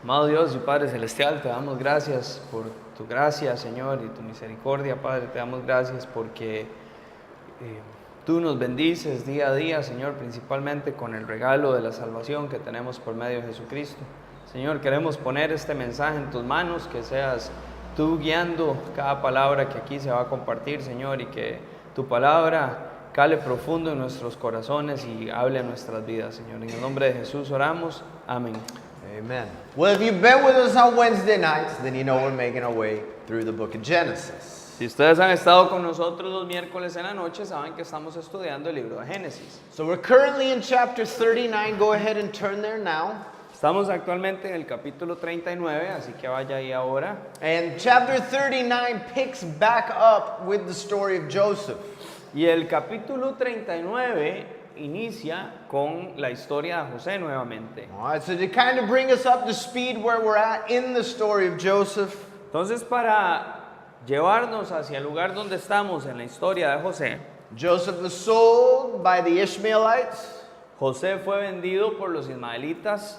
Amado Dios y Padre Celestial, te damos gracias por tu gracia, Señor, y tu misericordia, Padre. Te damos gracias porque tú nos bendices día a día, Señor, principalmente con el regalo de la salvación que tenemos por medio de Jesucristo. Señor, queremos poner este mensaje en tus manos, que seas tú guiando cada palabra que aquí se va a compartir, Señor, y que tu palabra cale profundo en nuestros corazones y hable a nuestras vidas, Señor. En el nombre de Jesús oramos. Amén. Amen. Well, if you've been with us on Wednesday nights, then you know we're making our way through the book of Genesis. Si ustedes han estado con nosotros los miércoles en la noche, saben que estamos estudiando el libro de Génesis. So we're currently in chapter 39. Go ahead and turn there now. Estamos actualmente en el capítulo 39, así que vaya ahí ahora. And chapter 39 picks back up with the story of Joseph. Y el capítulo 39 inicia con la historia de José nuevamente. All right, so to kind of bring us up to speed where we're at in the story of Joseph, Entonces, para llevarnos hacia el lugar donde estamos en la historia de José, Joseph was sold by the Ishmaelites. José fue vendido por los ismaelitas.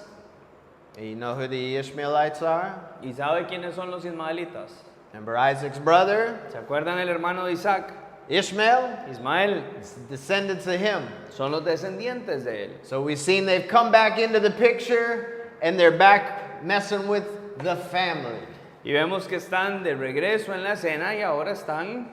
And you know who the Ishmaelites are? ¿Y sabe quiénes son los ismaelitas? Remember Isaac's brother, ¿Se acuerdan el hermano de Isaac? Ishmael? Ismael. Descendants of him. Son los descendientes de él. So we've seen they've come back into the picture and they're back messing with the family. Y vemos que están de regreso en la escena y ahora están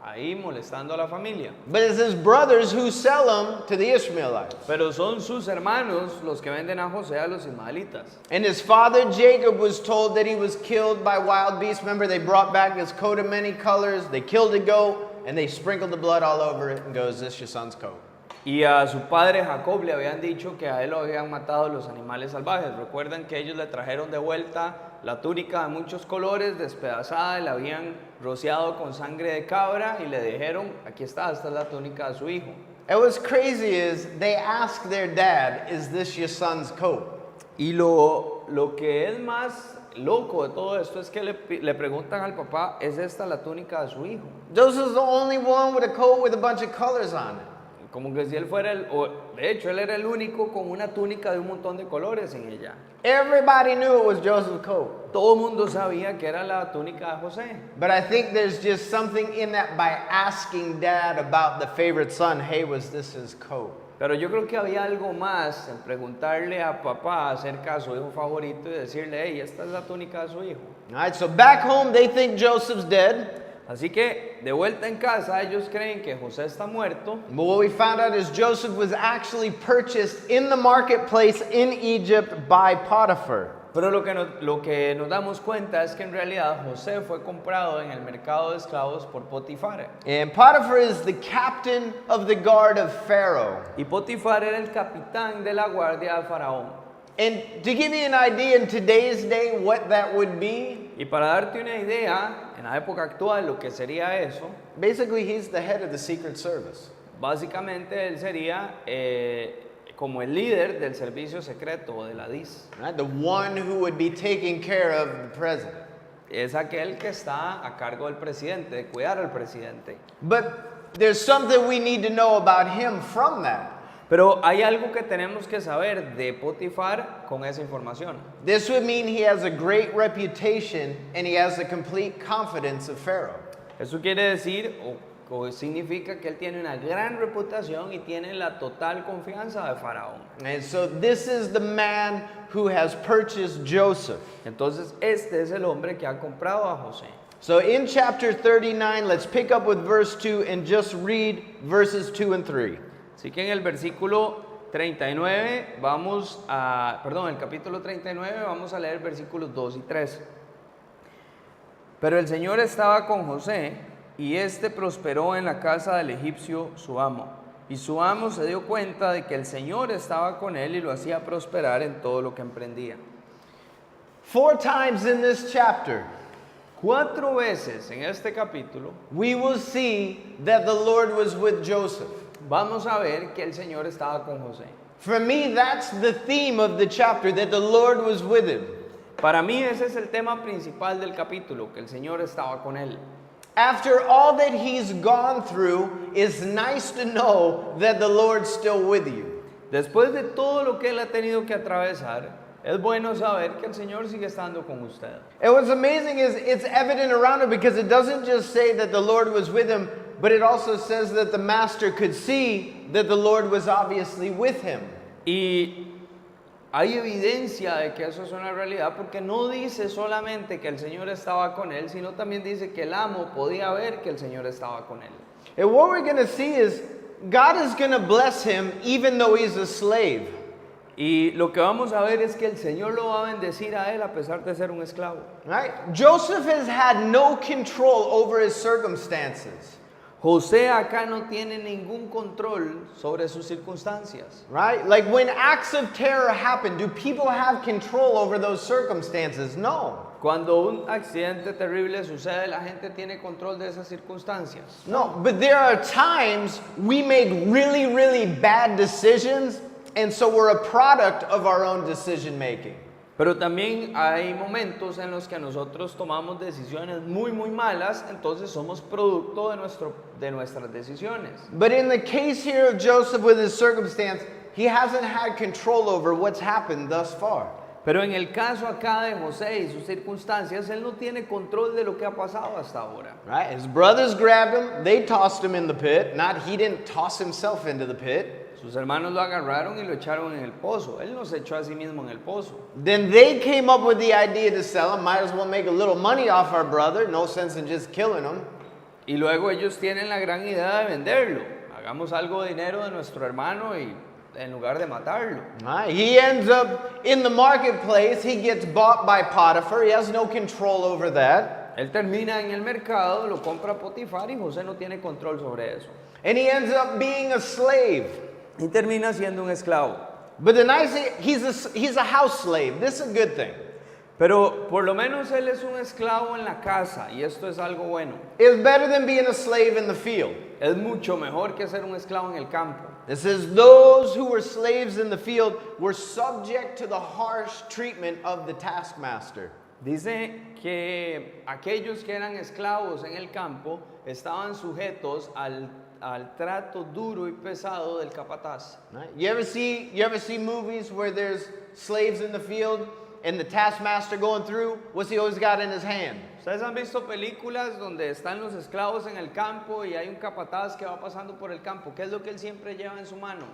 ahí molestando a la familia. But it's his brothers who sell him to the Ishmaelites. Pero son sus hermanos los que venden a José a los ismaelitas. And his father Jacob was told that he was killed by wild beasts. Remember, they brought back his coat of many colors. They killed a goat and they sprinkled the blood all over it and goes, "This is your son's coat." Y a su padre Jacob le habían dicho que a él lo habían matado los animales salvajes. Recuerdan que ellos le trajeron de vuelta la túnica de muchos colores, despedazada, y la habían rociado con sangre de cabra y le dijeron, aquí está, esta es la túnica de su hijo. And what's crazy is they asked their dad, "Is this your son's coat?" Y lo que es más loco de todo esto es que le preguntan al papá, ¿es esta la túnica de su hijo? Joseph's the only one with a coat with a bunch of colors on it. Como que si él fuera de hecho, él era el único con una túnica de un montón de colores en ella. Everybody knew it was Joseph's coat. Todo el mundo sabía que era la túnica de José. But I think there's just something in that by asking dad about the favorite son, "Hey, was this his coat?" Pero yo creo que había algo más en preguntarle a papá acerca de su hijo favorito y decirle, hey, esta es la túnica de su hijo. All right, so back home they think Joseph's dead. Así que de vuelta en casa ellos creen que José está muerto. But what we found out is Joseph was actually purchased in the marketplace in Egypt by Potiphar. Pero lo que nos damos cuenta es que en realidad José fue comprado en el mercado de esclavos por Potifar. And Potiphar is the captain of the guard of Pharaoh. Y Potifar era el capitán de la guardia de Faraón. And to give you an idea in today's day what that would be, Y para darte una idea, en la época actual lo que sería eso, basically he's the head of the Secret Service. básicamente él sería como el líder del servicio secreto o de la DIS. Right? The one who would be taking care of the president. Es aquel que está a cargo del presidente, de cuidar al presidente. But there's something we need to know about him from that. Pero hay algo que tenemos que saber de Potifar con esa información. This would mean he has a great reputation and he has the complete confidence of Pharaoh. Eso quiere decir o significa que él tiene una gran reputación y tiene la total confianza de Faraón. And so this is the man who has purchased Joseph. Entonces este es el hombre que ha comprado a José. So in chapter 39, let's pick up with verse 2 and just read verses 2 and 3. Así que en el versículo 39 el capítulo 39 vamos a leer versículos 2 y 3. Pero el Señor estaba con José y éste prosperó en la casa del egipcio su amo. Y su amo se dio cuenta de que el Señor estaba con él y lo hacía prosperar en todo lo que emprendía. 4 times in this chapter, 4 veces en este capítulo we will see that the Lord was with Joseph. vamos a ver que el Señor estaba con José. For me, that's the theme of the chapter, that the Lord was with him. Para mí ese es el tema principal del capítulo, que el Señor estaba con él. After all that he's gone through, it's nice to know that the Lord's still with you. Después de todo lo que él ha tenido que atravesar, Es bueno saber que el Señor sigue estando con usted. And what's amazing is it's evident around him because it doesn't just say that the Lord was with him, but it also says that the master could see that the Lord was obviously with him. Y hay evidencia de que eso es una realidad porque no dice solamente que el Señor estaba con él, sino también dice que el amo podía ver que el Señor estaba con él. And what we're going to see is God is going to bless him even though he's a slave. Y lo que vamos a ver es que el Señor lo va a bendecir a él a pesar de ser un esclavo. Right? Joseph has had no control over his circumstances. José acá no tiene ningún control sobre sus circunstancias. Right? Like when acts of terror happen, do people have control over those circumstances? No. Cuando un accidente terrible sucede, la gente tiene control de esas circunstancias. No, but there are times we make really, really bad decisions, and so we're a product of our own decision making. Pero también hay momentos en los que nosotros tomamos decisiones muy malas, entonces somos producto de nuestras decisiones. But in the case here of Joseph with his circumstance, he hasn't had control over what's happened thus far. Pero en el caso acá de José y sus circunstancias, él no tiene control de lo que ha pasado hasta ahora. Right? His brothers grabbed him, they tossed him in the pit. He didn't toss himself into the pit. Sus hermanos lo agarraron y lo echaron en el pozo. Él no se echó a sí mismo en el pozo. Then they came up with the idea to sell him. Might as well make a little money off our brother. No sense in just killing him. Y luego ellos tienen la gran idea de venderlo. Hagamos algo de dinero de nuestro hermano y en lugar de matarlo. Right? He ends up in the marketplace. He gets bought by Potiphar. He has no control over that. Él termina en el mercado, lo compra Potifar y José no tiene control sobre eso. And he ends up being a slave. Y termina siendo un esclavo. But the nice thing, he's a house slave. This is a good thing. Pero por lo menos él es un esclavo en la casa y esto es algo bueno. It's better than being a slave in the field. Es mucho mejor que ser un esclavo en el campo. It says those who were slaves in the field were subject to the harsh treatment of the taskmaster. Dice que aquellos que eran esclavos en el campo estaban sujetos al trato duro y pesado del capataz. Right? You ever see movies where there's slaves in the field and the taskmaster going through? What's he always got in his hand? ¿Ustedes han visto películas donde están los esclavos en el campo y hay un capataz que va pasando por el campo? ¿Qué es lo que él siempre lleva en su mano?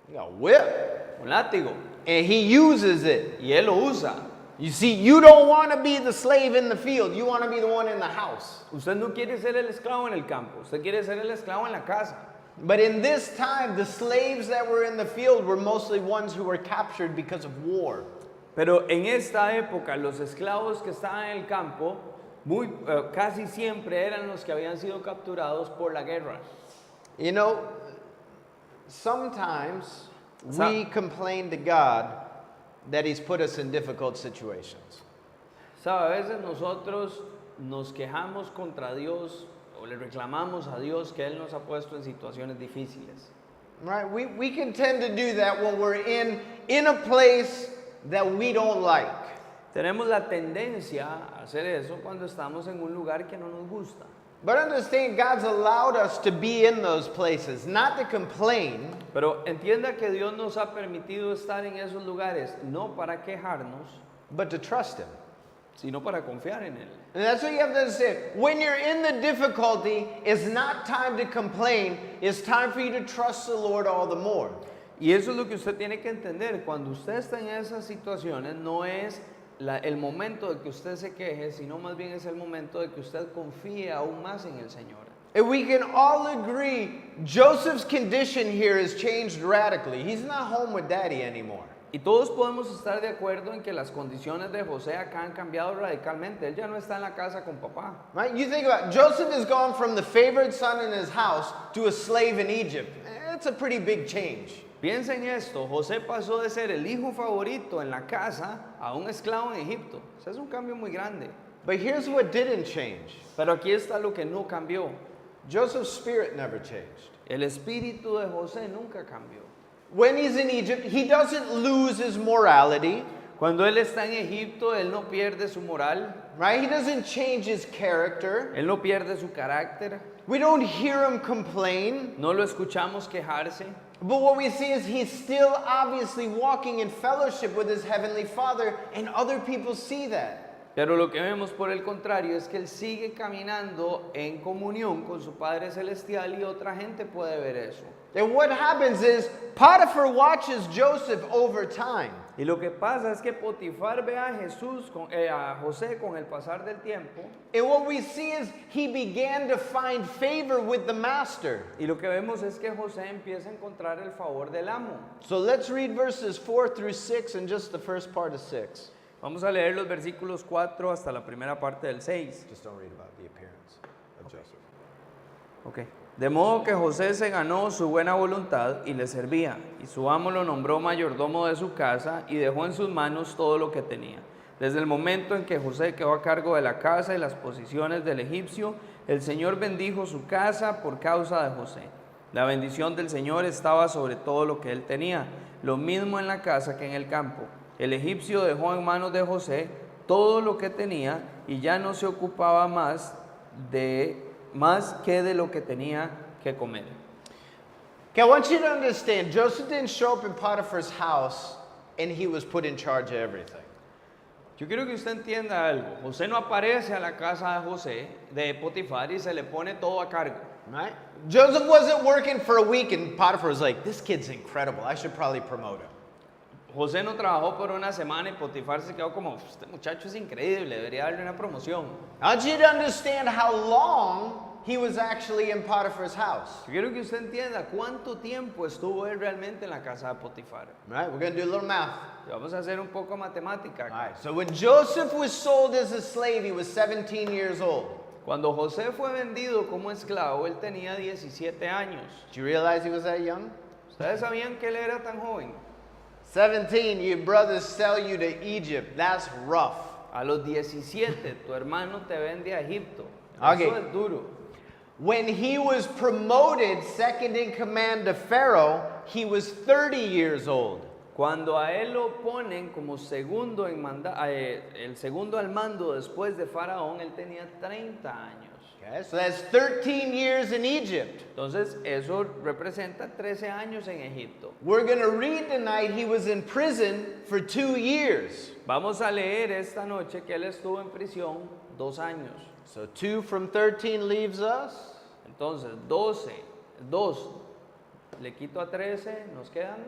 You got a whip. Un látigo. And he uses it. Y él lo usa. You see, you don't want to be the slave in the field. You want to be the one in the house. Usted no quiere ser el esclavo en el campo. Usted quiere ser el esclavo en la casa. But in this time, the slaves that were in the field were mostly ones who were captured because of war. Pero en esta época, los esclavos que estaban en el campo casi siempre eran los que habían sido capturados por la guerra. You know, sometimes we complain to God that He's put us in difficult situations. ¿Sabe? A veces nosotros nos quejamos contra Dios o le reclamamos a Dios que Él nos ha puesto en situaciones difíciles. Right? We can tend to do that when we're in a place that we don't like. Tenemos la tendencia a hacer eso cuando estamos en un lugar que no nos gusta. But understand, God's allowed us to be in those places, not to complain. Pero entienda que Dios nos ha permitido estar en esos lugares no para quejarnos, But to trust Him. sino para confiar en Él. And that's what you have to understand. When you're in the difficulty, it's not time to complain. It's time for you to trust the Lord all the more. Y eso es lo que usted tiene que entender. Cuando usted está en esas situaciones, no es el momento de que usted se queje, sino más bien es el momento de que usted confíe aún más en el Señor. And we can all agree, Joseph's condition here has changed radically. He's not home with daddy anymore. Y todos podemos estar de acuerdo en que las condiciones de José acá han cambiado radicalmente. Él ya no está en la casa con papá. Right? You think about it, Joseph has gone from the favorite son in his house to a slave in Egypt. That's a pretty big change. Piensa en esto, José pasó de ser el hijo favorito en la casa a un esclavo en Egipto. Ese es un cambio muy grande. But here's what didn't change. Pero aquí está lo que no cambió. Joseph's spirit never changed. El espíritu de José nunca cambió. When he's in Egypt, he doesn't lose his morality. Cuando él está en Egipto, él no pierde su moral. Right? He doesn't change his character. Él no pierde su carácter. We don't hear him complain. No lo escuchamos quejarse. But what we see is he's still obviously walking in fellowship with his heavenly Father, and other people see that. Pero lo que vemos por el contrario es que él sigue caminando en comunión con su Padre Celestial y otra gente puede ver eso. And what happens is Potiphar watches Joseph over time. Y lo que pasa es que Potifar ve a a José con el pasar del tiempo. And what we see is he began to find favor with the master. Y lo que vemos es que José empieza a encontrar el favor del amo. So let's read verses 4 through 6 and just the first part of 6. Vamos a leer los versículos 4 hasta la primera parte del 6. Just don't read about the appearance of Joseph. Okay. De modo que José se ganó su buena voluntad y le servía, y su amo lo nombró mayordomo de su casa y dejó en sus manos todo lo que tenía. Desde el momento en que José quedó a cargo de la casa y las posiciones del egipcio, el Señor bendijo su casa por causa de José. La bendición del Señor estaba sobre todo lo que él tenía, lo mismo en la casa que en el campo. El egipcio dejó en manos de José todo lo que tenía y ya no se ocupaba más que de lo que tenía que comer. Okay, I want you to understand, Joseph didn't show up in Potiphar's house and he was put in charge of everything. Yo quiero que usted entienda algo. José no aparece a la casa de Potifar y se le pone todo a cargo. Right? Joseph wasn't working for a week and Potiphar was like, this kid's incredible, I should probably promote him. José no trabajó por una semana y Potifar se quedó como, este muchacho es increíble, debería darle una promoción. I want you to understand how long he was actually in Potiphar's house. Yo quiero que usted entienda cuánto tiempo estuvo él realmente en la casa de Potifar. Right? We're going to do a little math. Y vamos a hacer un poco matemática. All right. So when Joseph was sold as a slave, he was 17 years old. Cuando José fue vendido como esclavo, él tenía 17 años. Did you realize he was that young? ¿Ustedes sabían que él era tan joven? 17, your brothers sell you to Egypt. That's rough. A los 17, tu hermano te vende a Egipto. Okay. Eso es duro. When he was promoted second in command to Pharaoh, he was 30 years old. Cuando a él lo ponen como segundo el segundo al mando después de Faraón, él tenía 30 años. Okay, so that's 13 years in Egypt. Entonces, eso representa 13 años en Egipto. We're going to read tonight he was in prison for 2 years. Vamos a leer esta noche que él estuvo en prisión 2 años. So 2 from 13 leaves us. Entonces, 2 le quito a 13, nos quedan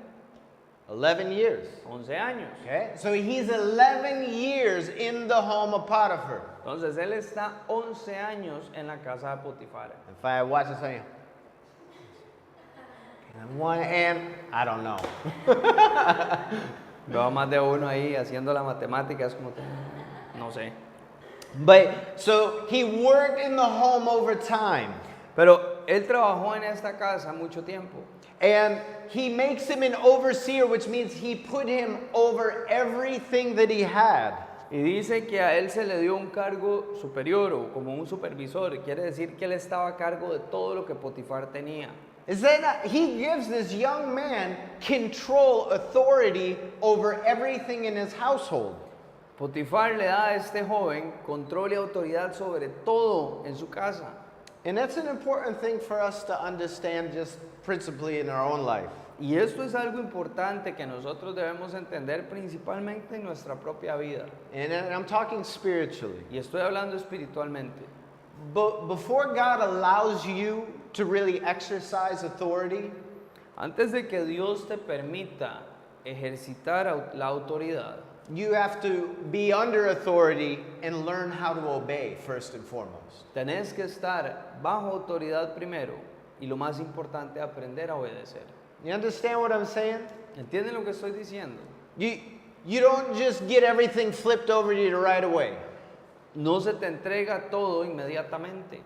11 years. 11 años. Okay, so he's 11 years in the home of Potiphar. Entonces, él está 11 años en la casa de Potifar. If I watch this on one and I don't know. Veo más de uno ahí haciendo la matemática, es como, no sé. But so he worked in the home over time. Pero él trabajó en esta casa mucho tiempo. And he makes him an overseer, which means he put him over everything that he had. Y dice que a él se le dio un cargo superior o como un supervisor. Quiere decir que él estaba a cargo de todo lo que Potifar tenía. Is that he gives this young man control, authority over everything in his household. Potifar le da a este joven control y autoridad sobre todo en su casa. And that's an important thing for us to understand just principally in our own life. Y esto es algo importante que nosotros debemos entender principalmente en nuestra propia vida. And I'm talking spiritually. Y estoy hablando espiritualmente. But before God allows you to really exercise authority, Antes de que Dios te permita ejercitar la autoridad, you have to be under authority and learn how to obey first and foremost. tenés que estar bajo autoridad primero y lo más importante, aprender a obedecer. You understand what I'm saying? ¿Entienden lo que estoy diciendo? You don't just get everything flipped over to you right away. No se te entrega todo inmediatamente.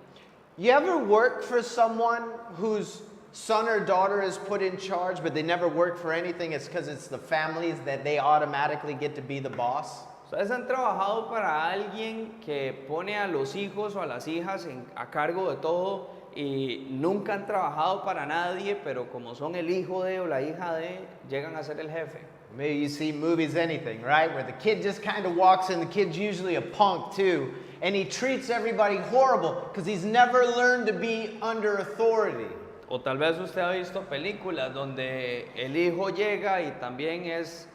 You ever work for someone whose son or daughter is put in charge, but they never work for anything? It's because it's the families that they automatically get to be the boss. ¿Ustedes han trabajado para alguien que pone a los hijos o a las hijas a cargo de todo y nunca han trabajado para nadie, pero como son el hijo de o la hija de, llegan a ser el jefe? Maybe you see movies, anything, right? Where the kid just kind of walks in, the kid's usually a punk too, and he treats everybody horrible because he's never learned to be under authority. O tal vez usted ha visto películas donde el hijo llega y también es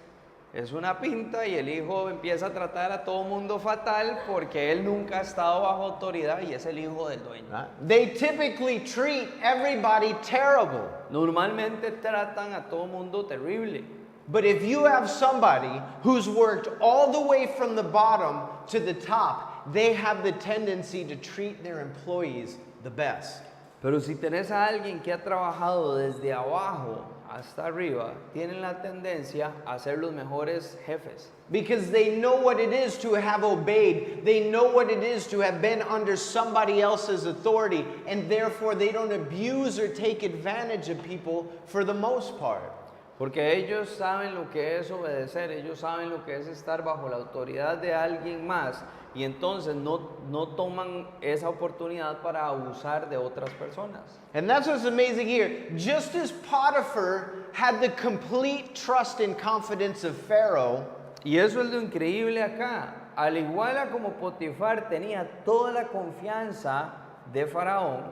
una pinta y el hijo empieza a tratar a todo mundo fatal porque él nunca ha estado bajo autoridad y es el hijo del dueño. They typically treat everybody terrible. Normalmente tratan a todo mundo terrible. But if you have somebody who's worked all the way from the bottom to the top, they have the tendency to treat their employees the best. Pero si tenés a alguien que ha trabajado desde abajo hasta arriba, tienen la tendencia a ser los mejores jefes. Because they know what it is to have obeyed. They know what it is to have been under somebody else's authority. And therefore they don't abuse or take advantage of people for the most part. Porque ellos saben lo que es obedecer, ellos saben lo que es estar bajo la autoridad de alguien más y entonces no toman esa oportunidad para abusar de otras personas. And that's what's amazing here. Just as Potiphar had the complete trust and confidence of Pharaoh, Y eso es lo increíble acá. Al igual a como Potifar tenía toda la confianza de Faraón,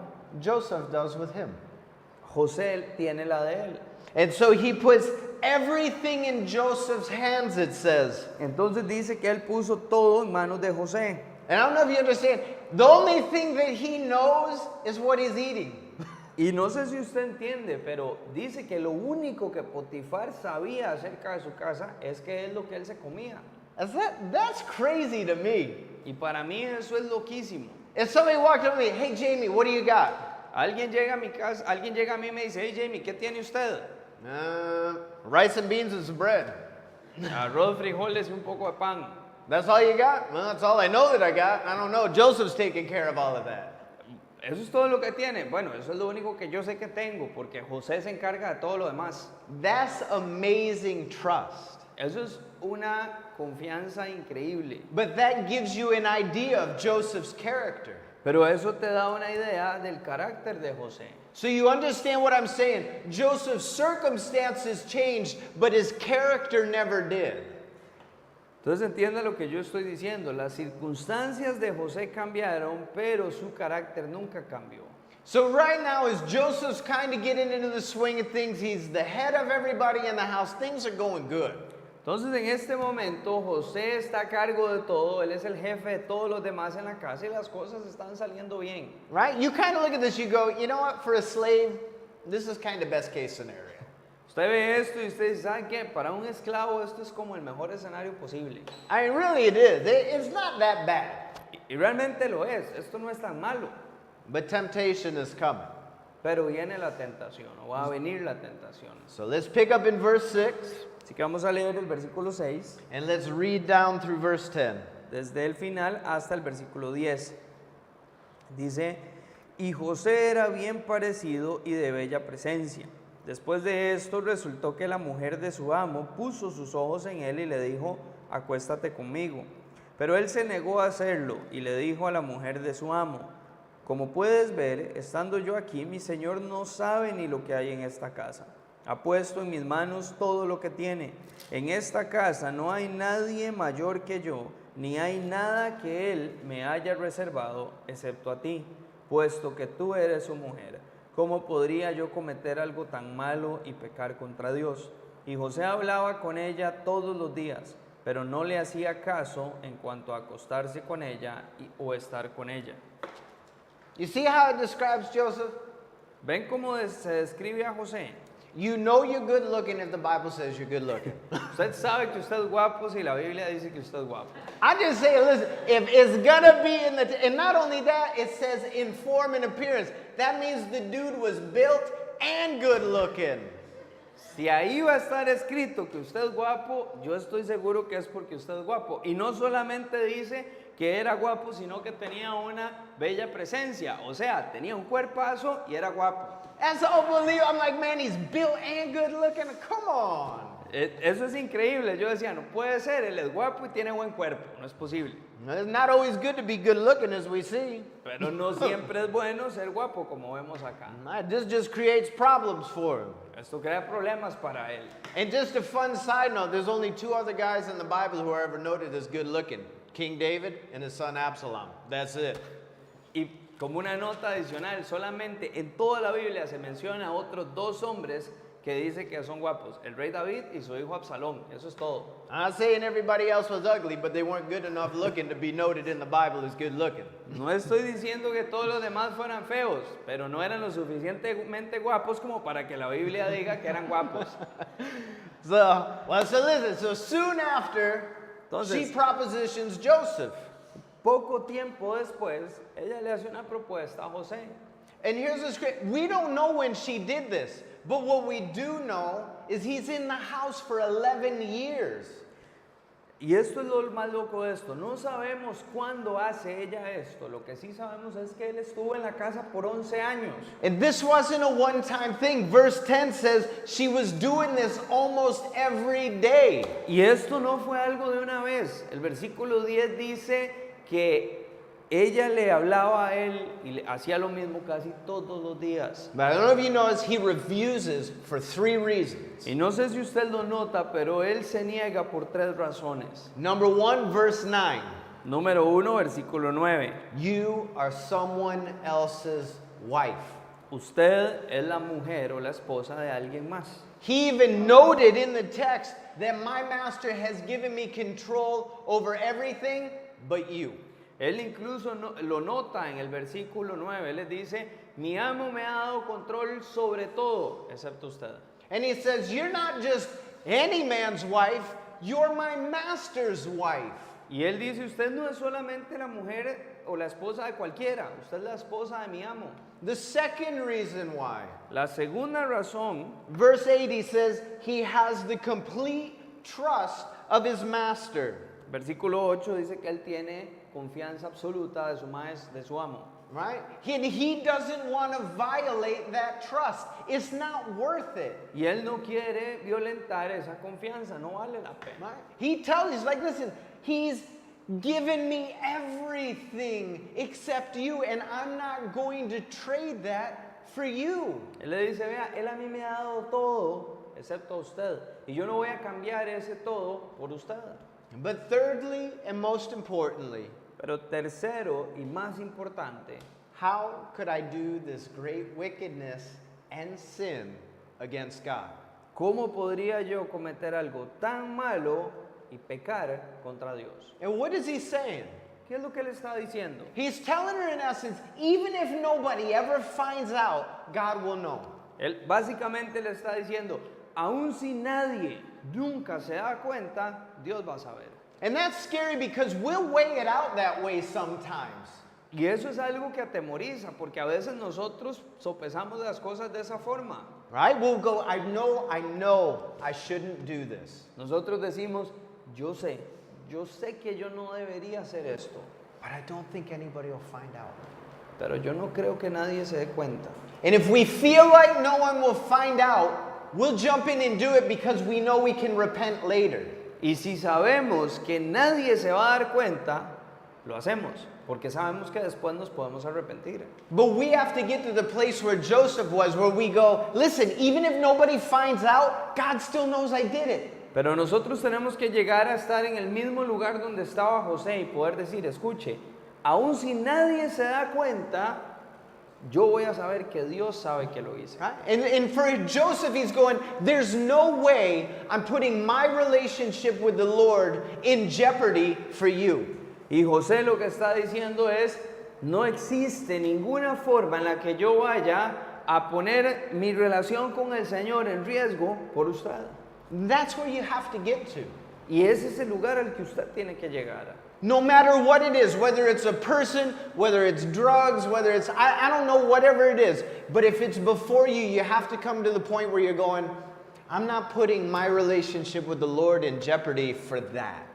Joseph does with him. José tiene la de él. And so he puts everything in Joseph's hands, it says. Entonces dice que él puso todo en manos de José. And I don't know if you understand, the only thing that he knows is what he's eating. Y no sé si usted entiende, pero dice que lo único que Potifar sabía acerca de su casa es que es lo que él se comía. That's crazy to me. Y para mí eso es loquísimo. If somebody walked up to me, hey Jamie, what do you got? Alguien llega a mi casa, alguien llega a mí y me dice, hey Jamie, ¿qué tiene usted? Rice and beans and some bread. Arroz, frijoles y un poco de pan. That's all you got? Well, that's all I know that I got. I don't know. Joseph's taking care of all of that. Eso es todo lo que tiene. Bueno, eso es lo único que yo sé que tengo, porque José se encarga de todo lo demás. That's amazing trust. Eso es una confianza increíble. But that gives you an idea of Joseph's character. Pero eso te da una idea del carácter de José. So you understand what I'm saying? Joseph's circumstances changed, but his character never did. Entonces entienda lo que yo estoy diciendo. Las circunstancias de José cambiaron, pero su carácter nunca cambió. So right now, as Joseph's kind of getting into the swing of things, he's the head of everybody in the house. Things are going good. Entonces en este momento José está a cargo de todo, él es el jefe de todos los demás en la casa y las cosas están saliendo bien. Right? You kind of look at this, you go, you know what, for a slave, this is kind of best case scenario. Usted ve esto y usted dice, ¿sabe qué? Para un esclavo esto es como el mejor escenario posible. I mean, really it is. It's not that bad. Y realmente lo es, esto no es tan malo. But temptation is coming. Pero viene la tentación, o va a venir la tentación. So let's pick up in verse 6. Así que vamos a leer el versículo 6, And let's read down through verse 10. desde el final hasta el versículo 10. Dice, y José era bien parecido y de bella presencia. Después de esto resultó que la mujer de su amo puso sus ojos en él y le dijo, acuéstate conmigo. Pero él se negó a hacerlo y le dijo a la mujer de su amo, como puedes ver, estando yo aquí, mi señor no sabe ni lo que hay en esta casa. Ha puesto en mis manos todo lo que tiene. En esta casa no hay nadie mayor que yo, ni hay nada que él me haya reservado, excepto a ti, puesto que tú eres su mujer. ¿Cómo podría yo cometer algo tan malo y pecar contra Dios? Y José hablaba con ella todos los días, pero no le hacía caso en cuanto a acostarse con ella o estar con ella. You see how it describes Joseph? ¿Ven cómo se describe a José? You know you're good looking if the Bible says you're good looking. Usted sabe que usted es guapo si la Biblia dice que usted es guapo. I just say, listen, if it's gonna be in the, and not only that, it says in form and appearance. That means the dude was built and good looking. Si ahí va a estar escrito que usted es guapo, yo estoy seguro que es porque usted es guapo. Y no solamente dice que era guapo, sino que tenía una bella presencia. O sea, tenía un cuerpazo y era guapo. That's unbelievable. I'm like, man, he's built and good looking. Come on. Eso es increíble. Yo decía, no puede ser, él es guapo y tiene buen cuerpo. No es posible. It's not always good to be good looking, as we see. Pero no siempre es bueno ser guapo, como vemos acá. This just creates problems for him. Esto crea problemas para él. And just a fun side note, there's only two other guys in the Bible who are ever noted as good looking. King David and his son Absalom. That's it. Y como una nota adicional, solamente en toda la Biblia se menciona a otros dos hombres que dice que son guapos, el rey David y su hijo Absalón, eso es todo. I'm not saying everybody else was ugly, but they weren't good enough looking to be noted in the Bible as good looking. No estoy diciendo que todos los demás fueran feos, pero no eran lo suficientemente guapos como para que la Biblia diga que eran guapos. So listen, so soon after, she Entonces, propositions Joseph. poco tiempo después, ella le hace una propuesta a José. And here's the script. We don't know when she did this, but what we do know is he's in the house for 11 years. Y esto es lo más loco de esto. No sabemos cuándo hace ella esto. Lo que sí sabemos es que él estuvo en la casa por 11 años. And this wasn't a one-time thing. Verse 10 says she was doing this almost every day. Y esto no fue algo de una vez. El versículo 10 dice que ella le hablaba a él y le hacía lo mismo casi todos los días. But I don't know if you notice, he refuses for 3 reasons. Y no sé si usted lo nota, pero él se niega por 3 razones. Number 1, verse 9. Número 1, versículo 9. You are someone else's wife. Usted es la mujer o la esposa de alguien más. He even noted in the text that my master has given me control over everything but you. Él incluso lo nota en el versículo 9. Él les dice, mi amo me ha dado control sobre todo, excepto usted. And he says, you're not just any man's wife, you're my master's wife. Y él dice, usted no es solamente la mujer o la esposa de cualquiera, usted es la esposa de mi amo. The second reason why. La segunda razón, Verse 8, he says, he has the complete trust of his master. versículo 8 dice que él tiene confianza absoluta de su maestro, de su amo. Right? He doesn't want to violate that trust. It's not worth it. Y él no quiere violentar esa confianza, no vale la pena. Right? He tells you, like, listen, he's given me everything except you, and I'm not going to trade that for you. Él le dice, vea, él a mí me ha dado todo, excepto a usted. Y yo no voy a cambiar ese todo por usted. But thirdly, and most importantly, Pero tercero y más importante, how could I do this great wickedness and sin against God? ¿cómo podría yo cometer algo tan malo y pecar contra Dios? And what is he saying? ¿Qué es lo que él está diciendo? He's telling her, in essence, even if nobody ever finds out, God will know. Él básicamente le está diciendo, aun si nadie nunca se da cuenta, Dios va a saber. And that's scary because we'll weigh it out that way sometimes. Y eso es algo que atemoriza, porque a veces nosotros sopesamos las cosas de esa forma. Right? We'll go, I know I shouldn't do this. Nosotros decimos, yo sé que yo no debería hacer esto, But I don't think anybody will find out. pero yo no creo que nadie se dé cuenta. And if we feel like no one will find out, we'll jump in and do it because we know we can repent later. Y si sabemos que nadie se va a dar cuenta, lo hacemos, porque sabemos que después nos podemos arrepentir. But we have to get to the place where Joseph was, where we go, listen, even if nobody finds out, God still knows I did it. Pero nosotros tenemos que llegar a estar en el mismo lugar donde estaba José y poder decir, escuche, aun si nadie se da cuenta, yo voy a saber que Dios sabe que lo hice. Right? And for Joseph, he's going, there's no way I'm putting my relationship with the Lord in jeopardy for you. Y José lo que está diciendo es, no existe ninguna forma en la que yo vaya a poner mi relación con el Señor en riesgo por usted. That's where you have to get to. Y ese es el lugar al que usted tiene que llegar. No matter what it is, whether it's a person, whether it's drugs, whether it's, I don't know, whatever it is. But if it's before you, you have to come to the point where you're going, I'm not putting my relationship with the Lord in jeopardy for that.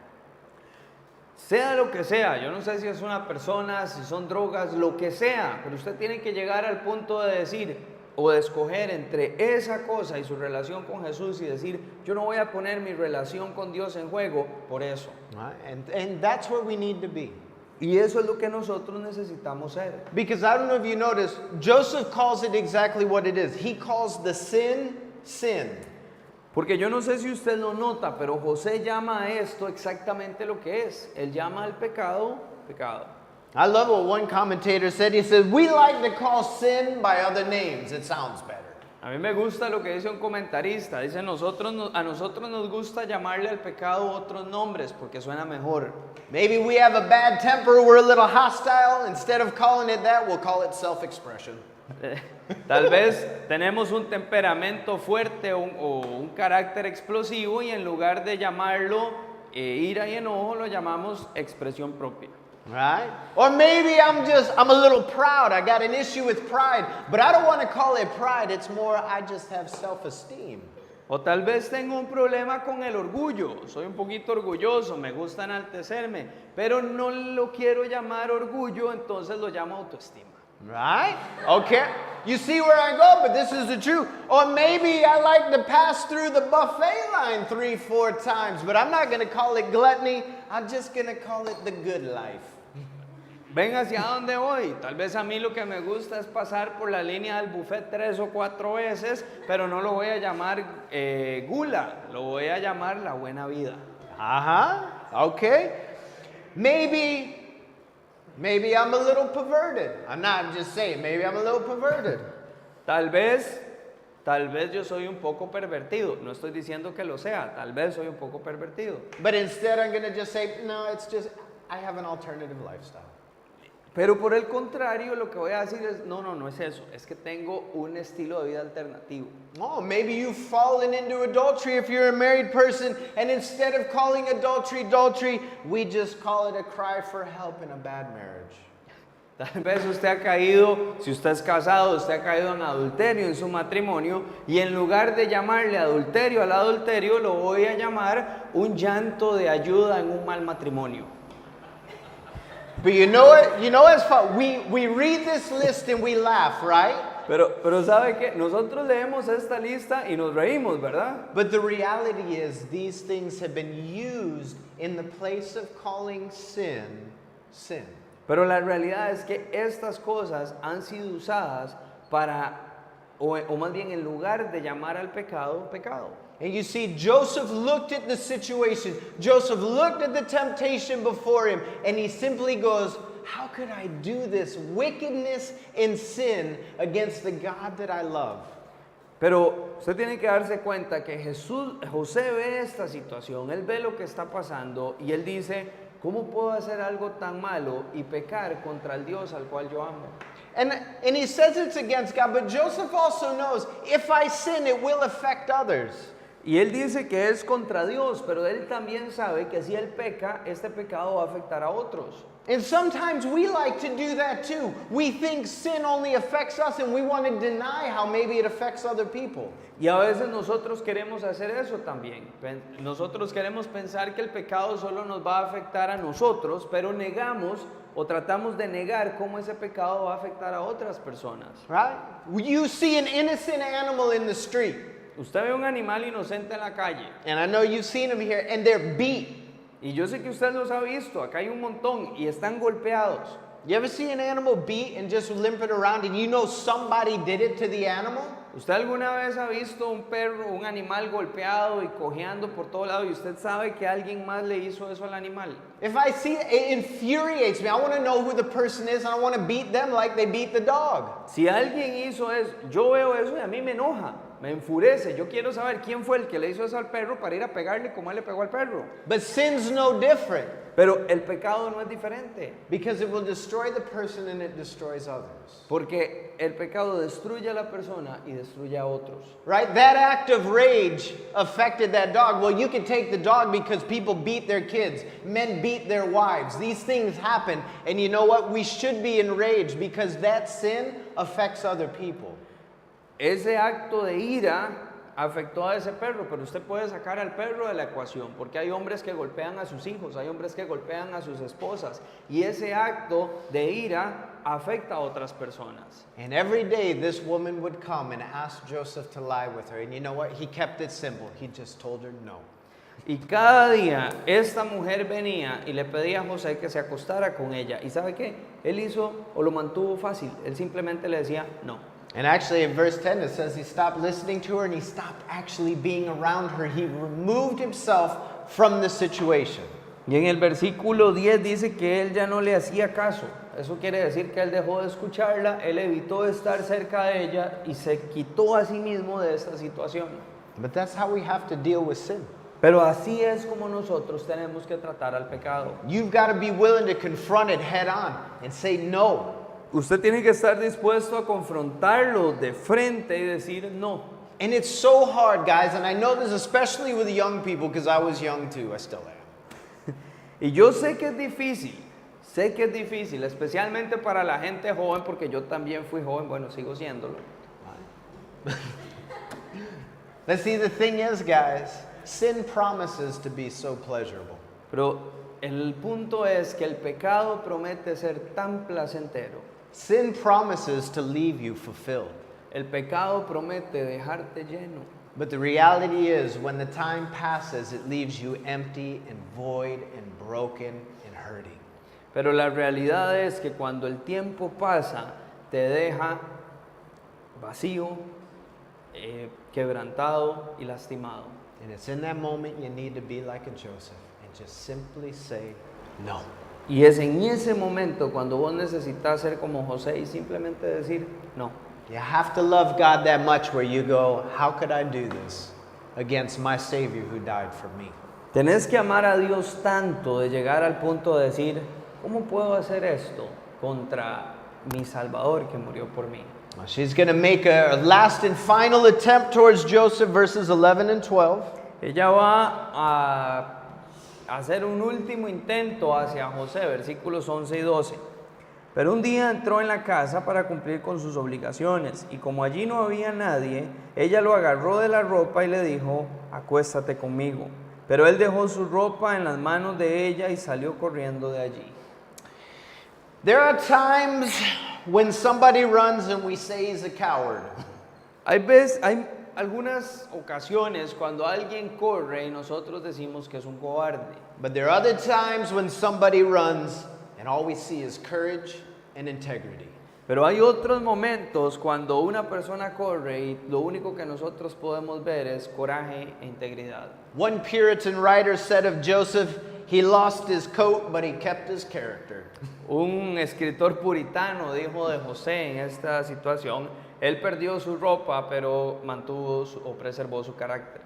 Sea lo que sea, yo no sé si es una persona, si son drogas, lo que sea, pero usted tiene que llegar al punto de decir o de escoger entre esa cosa y su relación con Jesús y decir, yo no voy a poner mi relación con Dios en juego por eso. Right? And that's where we need to be. Y eso es lo que nosotros necesitamos ser. Because I don't know if you noticed, Joseph calls it exactly what it is. He calls the sin, sin. Porque yo no sé si usted lo nota, pero José llama a esto exactamente lo que es. Él llama al pecado, pecado. I love what one commentator said. He said, we like to call sin by other names. It sounds better. A mí me gusta lo que dice un comentarista. Dice, a nosotros nos gusta llamarle al pecado otros nombres porque suena mejor. Maybe we have a bad temper, we're a little hostile. Instead of calling it that, we'll call it self-expression. Tal vez tenemos un temperamento fuerte o un carácter explosivo y en lugar de llamarlo ira y enojo, lo llamamos expresión propia. Right? Or maybe I'm a little proud. I got an issue with pride, but I don't want to call it pride. It's more, I just have self-esteem. O tal vez tengo un problema con el orgullo. Soy un poquito orgulloso, me gusta enaltecerme, pero no lo quiero llamar orgullo, entonces lo llamo autoestima. Right? Okay. You see where I go, but this is the truth. Or maybe I like to pass through the buffet line 3-4 times, but I'm not going to call it gluttony. I'm just going to call it the good life. Ven hacia dónde voy. Tal vez a mí lo que me gusta es pasar por la línea del buffet 3 o 4 veces, pero no lo voy a llamar gula, lo voy a llamar la buena vida. Okay. Maybe I'm a little perverted. I'm just saying, maybe I'm a little perverted. Tal vez yo soy un poco pervertido. No estoy diciendo que lo sea. Tal vez soy un poco pervertido. But instead I'm going to just say, no, it's just, I have an alternative lifestyle. Pero por el contrario, lo que voy a decir es, no es eso. Es que tengo un estilo de vida alternativo. Oh, maybe you've fallen into adultery if you're a married person, and instead of calling adultery, we just call it a cry for help in a bad marriage. Tal vez usted ha caído, si usted es casado, usted ha caído en adulterio en su matrimonio, y en lugar de llamarle adulterio al adulterio, lo voy a llamar un llanto de ayuda en un mal matrimonio. But you know what's fun? We read this list and we laugh, right? Pero ¿sabe qué? Nosotros leemos esta lista y nos reímos, ¿verdad? But the reality is these things have been used in the place of calling sin, sin. Pero la realidad es que estas cosas han sido usadas para, o más bien en lugar de llamar al pecado, pecado. And you see, Joseph looked at the situation. Joseph looked at the temptation before him, and he simply goes, how could I do this wickedness and sin against the God that I love? Pero usted tiene que darse cuenta que José ve esta situación, él ve lo que está pasando y él dice, ¿cómo puedo hacer algo tan malo y pecar contra el Dios al cual yo amo? And he says it's against God, but Joseph also knows, if I sin, it will affect others. Y él dice que es contra Dios, pero él también sabe que si él peca, este pecado va a afectar a otros. And sometimes we like to do that too. We think sin only affects us and we want to deny how maybe it affects other people. Y a veces nosotros queremos hacer eso también. Nosotros queremos pensar que el pecado solo nos va a afectar a nosotros, pero negamos o tratamos de negar cómo ese pecado va a afectar a otras personas. Right? You see an innocent animal in the street. Usted ve un animal inocente en la calle. And I know you've seen them here, and they're beat. Y yo sé que usted los ha visto, acá hay un montón y están golpeados. You ever see an animal beat and just limp it around and you know somebody did it to the animal? ¿Usted alguna vez ha visto un perro, un animal golpeado y cojeando por todo lado y usted sabe que alguien más le hizo eso al animal? If I see it, it infuriates me. I want to know who the person is and I want to beat them like they beat the dog. Si alguien hizo eso, yo veo eso y a mí me enoja. Me enfurece. Yo quiero saber quién fue el que le hizo eso al perro para ir a pegarle como él le pegó al perro. But sin's no different. Pero el pecado no es diferente. Because it will destroy the person and it destroys others. Porque el pecado destruye a la persona y destruye a otros. Right? That act of rage affected that dog. Well, you can take the dog because people beat their kids. Men beat their wives. These things happen. And you know what? We should be enraged because that sin affects other people. Ese acto de ira afectó a ese perro, pero usted puede sacar al perro de la ecuación, porque hay hombres que golpean a sus hijos, hay hombres que golpean a sus esposas, y ese acto de ira afecta a otras personas. And every day this woman would come and ask Joseph to lie with her, and you know what? He kept it simple. He just told her no. Y cada día esta mujer venía y le pedía a José que se acostara con ella, y ¿sabe qué? Él hizo o lo mantuvo fácil, él simplemente le decía no. And actually in verse 10 it says he stopped listening to her and he stopped actually being around her. He removed himself from the situation. Y en el versículo 10 dice que él ya no le hacía caso. Eso quiere decir que él dejó de escucharla, él evitó estar cerca de ella y se quitó a sí mismo de esta situación. But that's how we have to deal with sin. Pero así es como nosotros tenemos que tratar al pecado. You've got to be willing to confront it head on and say no. Usted tiene que estar dispuesto a confrontarlo de frente y decir no. And it's so hard, guys, and I know this especially with young people because I was young too, I still am. Y yo sé que es difícil, especialmente para la gente joven, porque yo también fui joven, bueno, sigo siéndolo. Let's see, the thing is, guys, sin promises to be so pleasurable. Pero el punto es que el pecado promete ser tan placentero. Sin promises to leave you fulfilled. El pecado promete dejarte lleno. But the reality is, when the time passes, it leaves you empty and void and broken and hurting. Pero la realidad es que cuando el tiempo pasa, te deja vacío, quebrantado y lastimado. And it's in that moment you need to be like a Joseph and just simply say no. Y es en ese momento cuando vos necesitas ser como José y simplemente decir no. You have to love God that much where you go, how could I do this against my Savior who died for me? Tenés que amar a Dios tanto de llegar al punto de decir, ¿cómo puedo hacer esto contra mi Salvador que murió por mí? Well, she's going to make a last and final attempt towards Joseph, verses 11 and 12. Ella va a hacer un último intento hacia José, versículos 11 y 12. Pero un día entró en la casa para cumplir con sus obligaciones, y como allí no había nadie, ella lo agarró de la ropa y le dijo, acuéstate conmigo. Pero él dejó su ropa en las manos de ella y salió corriendo de allí. There are times when somebody runs and we say he's a coward. Hay algunas ocasiones cuando alguien corre y nosotros decimos que es un cobarde. But there are other times when somebody runs and all we see is courage and integrity. Pero hay otros momentos cuando una persona corre y lo único que nosotros podemos ver es coraje e integridad. One Puritan writer said of Joseph, he lost his coat, but he kept his character. Un escritor puritano dijo de José en esta situación, él perdió su ropa, pero mantuvo o preservó su carácter.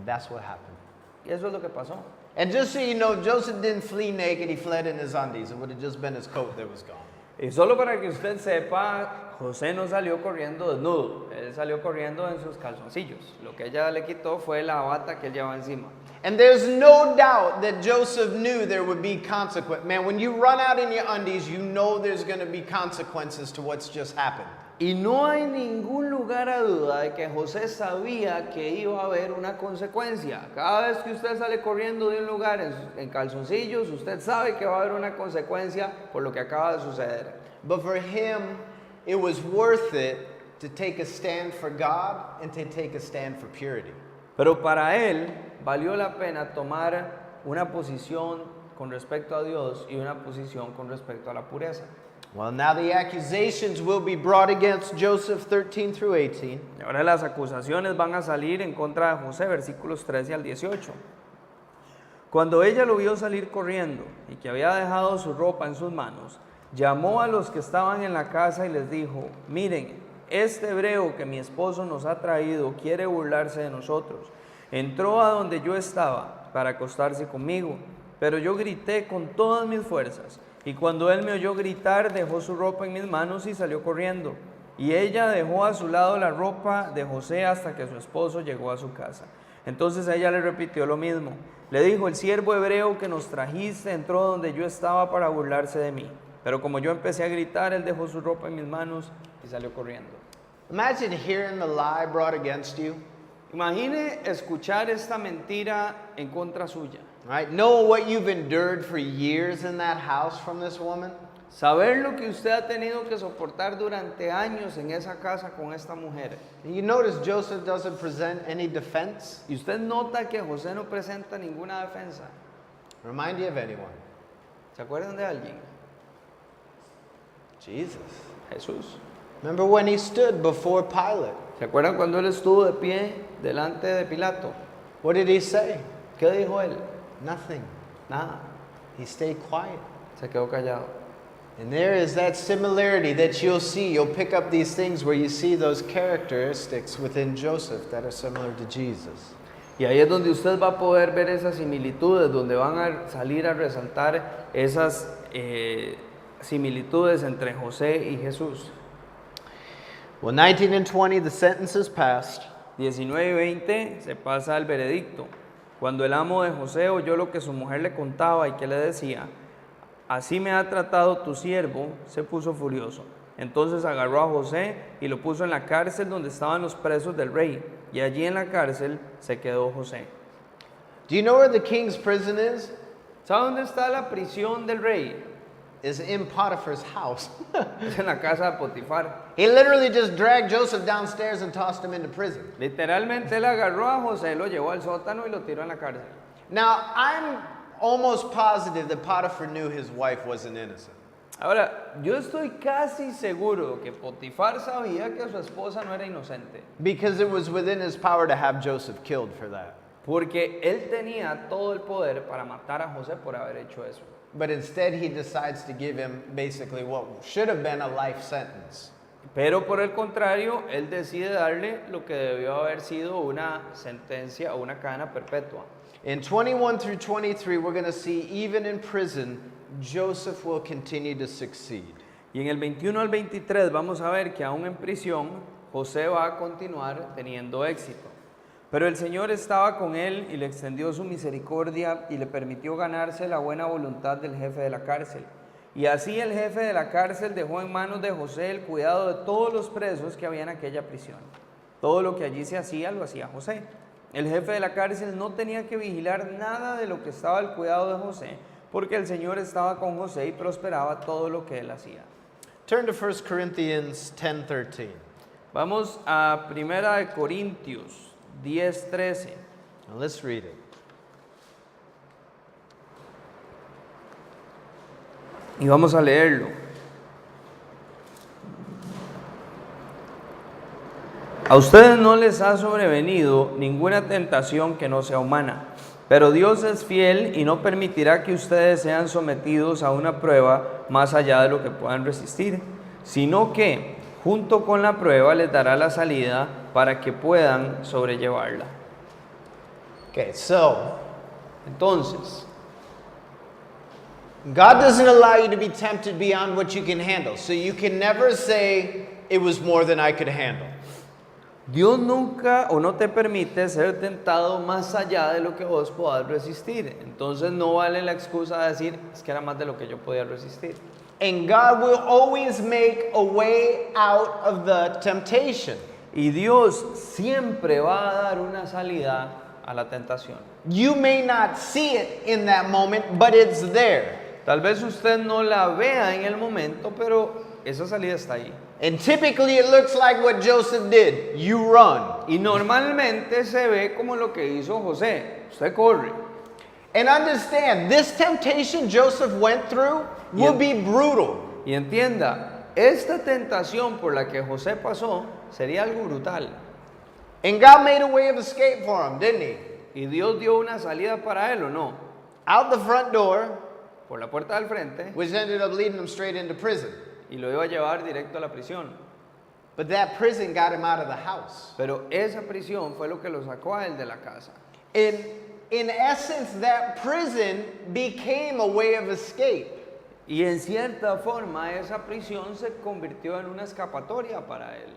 That's what happened. Y eso es lo que pasó. And just so you know, Joseph didn't flee naked, he fled in his undies. It would have just been his coat that was gone. Y solo para que usted sepa, José no salió corriendo desnudo, él salió corriendo en sus calzoncillos. Lo que ella le quitó fue la bata que él llevaba encima. And there's no doubt that Joseph knew there would be consequence. Man, when you run out in your undies, you know there's going to be consequences to what's just happened. Y no hay ningún lugar a duda de que José sabía que iba a haber una consecuencia. Cada vez que usted sale corriendo de un lugar en calzoncillos, usted sabe que va a haber una consecuencia por lo que acaba de suceder. But for him, it was worth it to take a stand for God and to take a stand for purity. Pero para él valió la pena tomar una posición con respecto a Dios y una posición con respecto a la pureza. Well, now the accusations will be brought against Joseph 13 through 18. Y ahora las acusaciones van a salir en contra de José, versículos 13 al 18. Cuando ella lo vio salir corriendo y que había dejado su ropa en sus manos, llamó a los que estaban en la casa y les dijo, miren, este hebreo que mi esposo nos ha traído quiere burlarse de nosotros. Entró a donde yo estaba para acostarse conmigo, pero yo grité con todas mis fuerzas. Y cuando él me oyó gritar, dejó su ropa en mis manos y salió corriendo. Y ella dejó a su lado la ropa de José hasta que su esposo llegó a su casa. Entonces ella le repitió lo mismo. Le dijo, el siervo hebreo que nos trajiste entró donde yo estaba para burlarse de mí. Pero como yo empecé a gritar, él dejó su ropa en mis manos y salió corriendo. Imagine hearing the lie brought against you. Imagine escuchar esta mentira en contra suya. Right? Know what you've endured for years in that house from this woman. Saber lo que usted ha tenido que soportar durante años en esa casa con esta mujer. And you notice Joseph doesn't present any defense. Y usted nota que José no presenta ninguna defensa. Remind you of anyone? ¿Se acuerdan de alguien? Jesus. Jesús. Remember when he stood before Pilate? ¿Se acuerdan cuando él estuvo de pie delante de Pilato? What did he say? ¿Qué dijo él? Nothing. Nada. He stayed quiet. Se quedó callado. And there is that similarity that you'll see. You'll pick up these things where you see those characteristics within Joseph that are similar to Jesus. Y ahí es donde usted va a poder ver esas similitudes, donde van a salir a resaltar esas similitudes entre José y Jesús. Well, 19 and 20, the sentence is passed. 19 y 20 se pasa al veredicto. Cuando el amo de José oyó lo que su mujer le contaba y que le decía, así me ha tratado tu siervo, se puso furioso. Entonces agarró a José y lo puso en la cárcel donde estaban los presos del rey. Y allí en la cárcel se quedó José. Do you know where the king's prison is? ¿Sabe dónde está la prisión del rey? It's in Potiphar's house. Es en la casa de Potifar. He literally just dragged Joseph downstairs and tossed him into prison. Literalmente él agarró a José, lo llevó al sótano y lo tiró en la cárcel. Now, I'm almost positive that Potiphar knew his wife wasn't innocent. Ahora, yo estoy casi seguro que Potifar sabía que su esposa no era inocente. Because it was within his power to have Joseph killed for that. Porque él tenía todo el poder para matar a José por haber hecho eso. But instead, he decides to give him basically what should have been a life sentence. Pero por el contrario, él decide darle lo que debió haber sido una sentencia o una cadena perpetua. In 21 through 23, we're going to see even in prison, Joseph will continue to succeed. Y en el 21 al 23 vamos a ver que aún en prisión, José va a continuar teniendo éxito. Pero el Señor estaba con él y le extendió su misericordia y le permitió ganarse la buena voluntad del jefe de la cárcel. Y así el jefe de la cárcel dejó en manos de José el cuidado de todos los presos que había en aquella prisión. Todo lo que allí se hacía, lo hacía José. El jefe de la cárcel no tenía que vigilar nada de lo que estaba al cuidado de José, porque el Señor estaba con José y prosperaba todo lo que él hacía. Turn to 1 Corinthians 10:13. Vamos a 1 Corintios 10:13. Now let's read it. Y vamos a leerlo. A ustedes no les ha sobrevenido ninguna tentación que no sea humana, pero Dios es fiel y no permitirá que ustedes sean sometidos a una prueba más allá de lo que puedan resistir, sino que junto con la prueba les dará la salida para que puedan sobrellevarla. Okay, so Entonces, God doesn't allow you to be tempted beyond what you can handle. So you can never say it was more than I could handle. Dios nunca o no te permite ser tentado más allá de lo que vos podás resistir. Entonces no vale la excusa de decir, es que era más de lo que yo podía resistir. And God will always make a way out of the temptation. Y Dios siempre va a dar una salida a la tentación. You may not see it in that moment, but it's there. Tal vez usted no la vea en el momento, pero esa salida está ahí. And typically it looks like what Joseph did. You run. Y normalmente se ve como lo que hizo José. Usted corre. And understand, this temptation Joseph went through will be brutal. Y entienda, esta tentación por la que José pasó sería algo brutal. And God made a way of escape for him, didn't he? Y Dios dio una salida para él, ¿o no? Out the front door, Por la puerta del frente, which ended up leading him straight into prison. y lo iba a llevar directo a la prisión. But that prison got him out of the house. Pero esa prisión fue lo que lo sacó a él de la casa. In essence, that prison became a way of escape. Y en cierta forma esa prisión se convirtió en una escapatoria para él.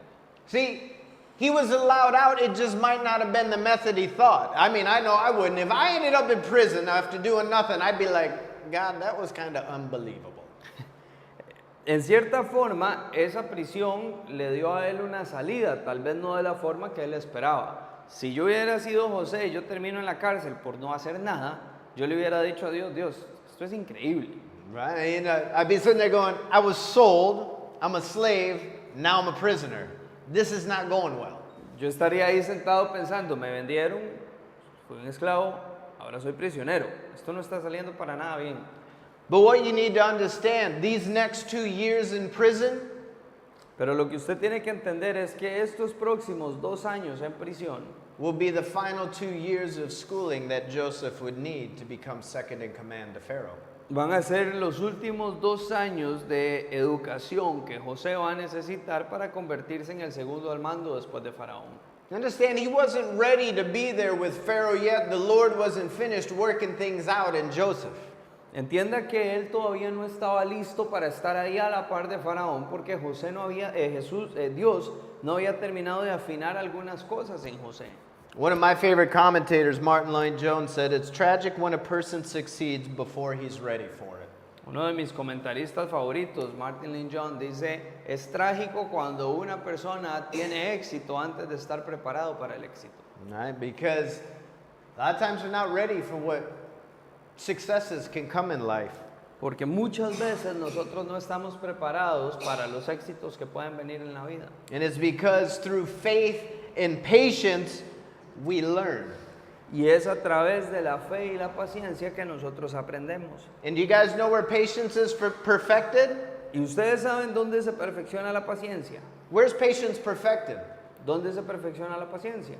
See, he was allowed out, it just might not have been the method he thought. I mean, I know I wouldn't. If I ended up in prison after doing nothing, I'd be like, God, that was kind of unbelievable. En cierta forma, esa prisión le dio a él una salida, tal vez no de la forma que él esperaba. Si yo hubiera sido José y yo termino en la cárcel por no hacer nada, yo le hubiera dicho a Dios, Dios, esto es increíble. Right? You know, I'd be sitting there going, I was sold, I'm a slave, now I'm a prisoner. This is not going well. Yo estaría ahí sentado pensando, me vendieron, fui un esclavo, ahora soy prisionero. Esto no está saliendo para nada bien. But what you need to understand, these next 2 years in prison, Pero lo que usted tiene que entender es que estos próximos 2 años en prisión will be the final 2 years of schooling that Joseph would need to become second in command to Pharaoh. van a ser los últimos 2 años de educación que José va a necesitar para convertirse en el segundo al mando después de Faraón. Understand, he wasn't ready to be there with Pharaoh yet. The Lord wasn't finished working things out in Joseph. Entienda que él todavía no estaba listo para estar ahí a la par de Faraón porque Dios no había terminado de afinar algunas cosas en José. One of my favorite commentators, Martin Lloyd-Jones, said, "It's tragic when a person succeeds before he's ready for it." Uno de mis comentaristas favoritos, Martin Lloyd-Jones, dice, es trágico cuando una persona tiene éxito antes de estar preparado para el éxito. Right? Because a lot of times we're not ready for what successes can come in life. Porque muchas veces nosotros no estamos preparados para los éxitos que pueden venir en la vida. And it's because through faith and patience, we learn. Y es a través de la fe y la paciencia que nosotros aprendemos. And do you guys know where patience is perfected? ¿Y ustedes saben dónde se perfecciona la paciencia? Where's patience perfected? ¿Dónde se perfecciona la paciencia?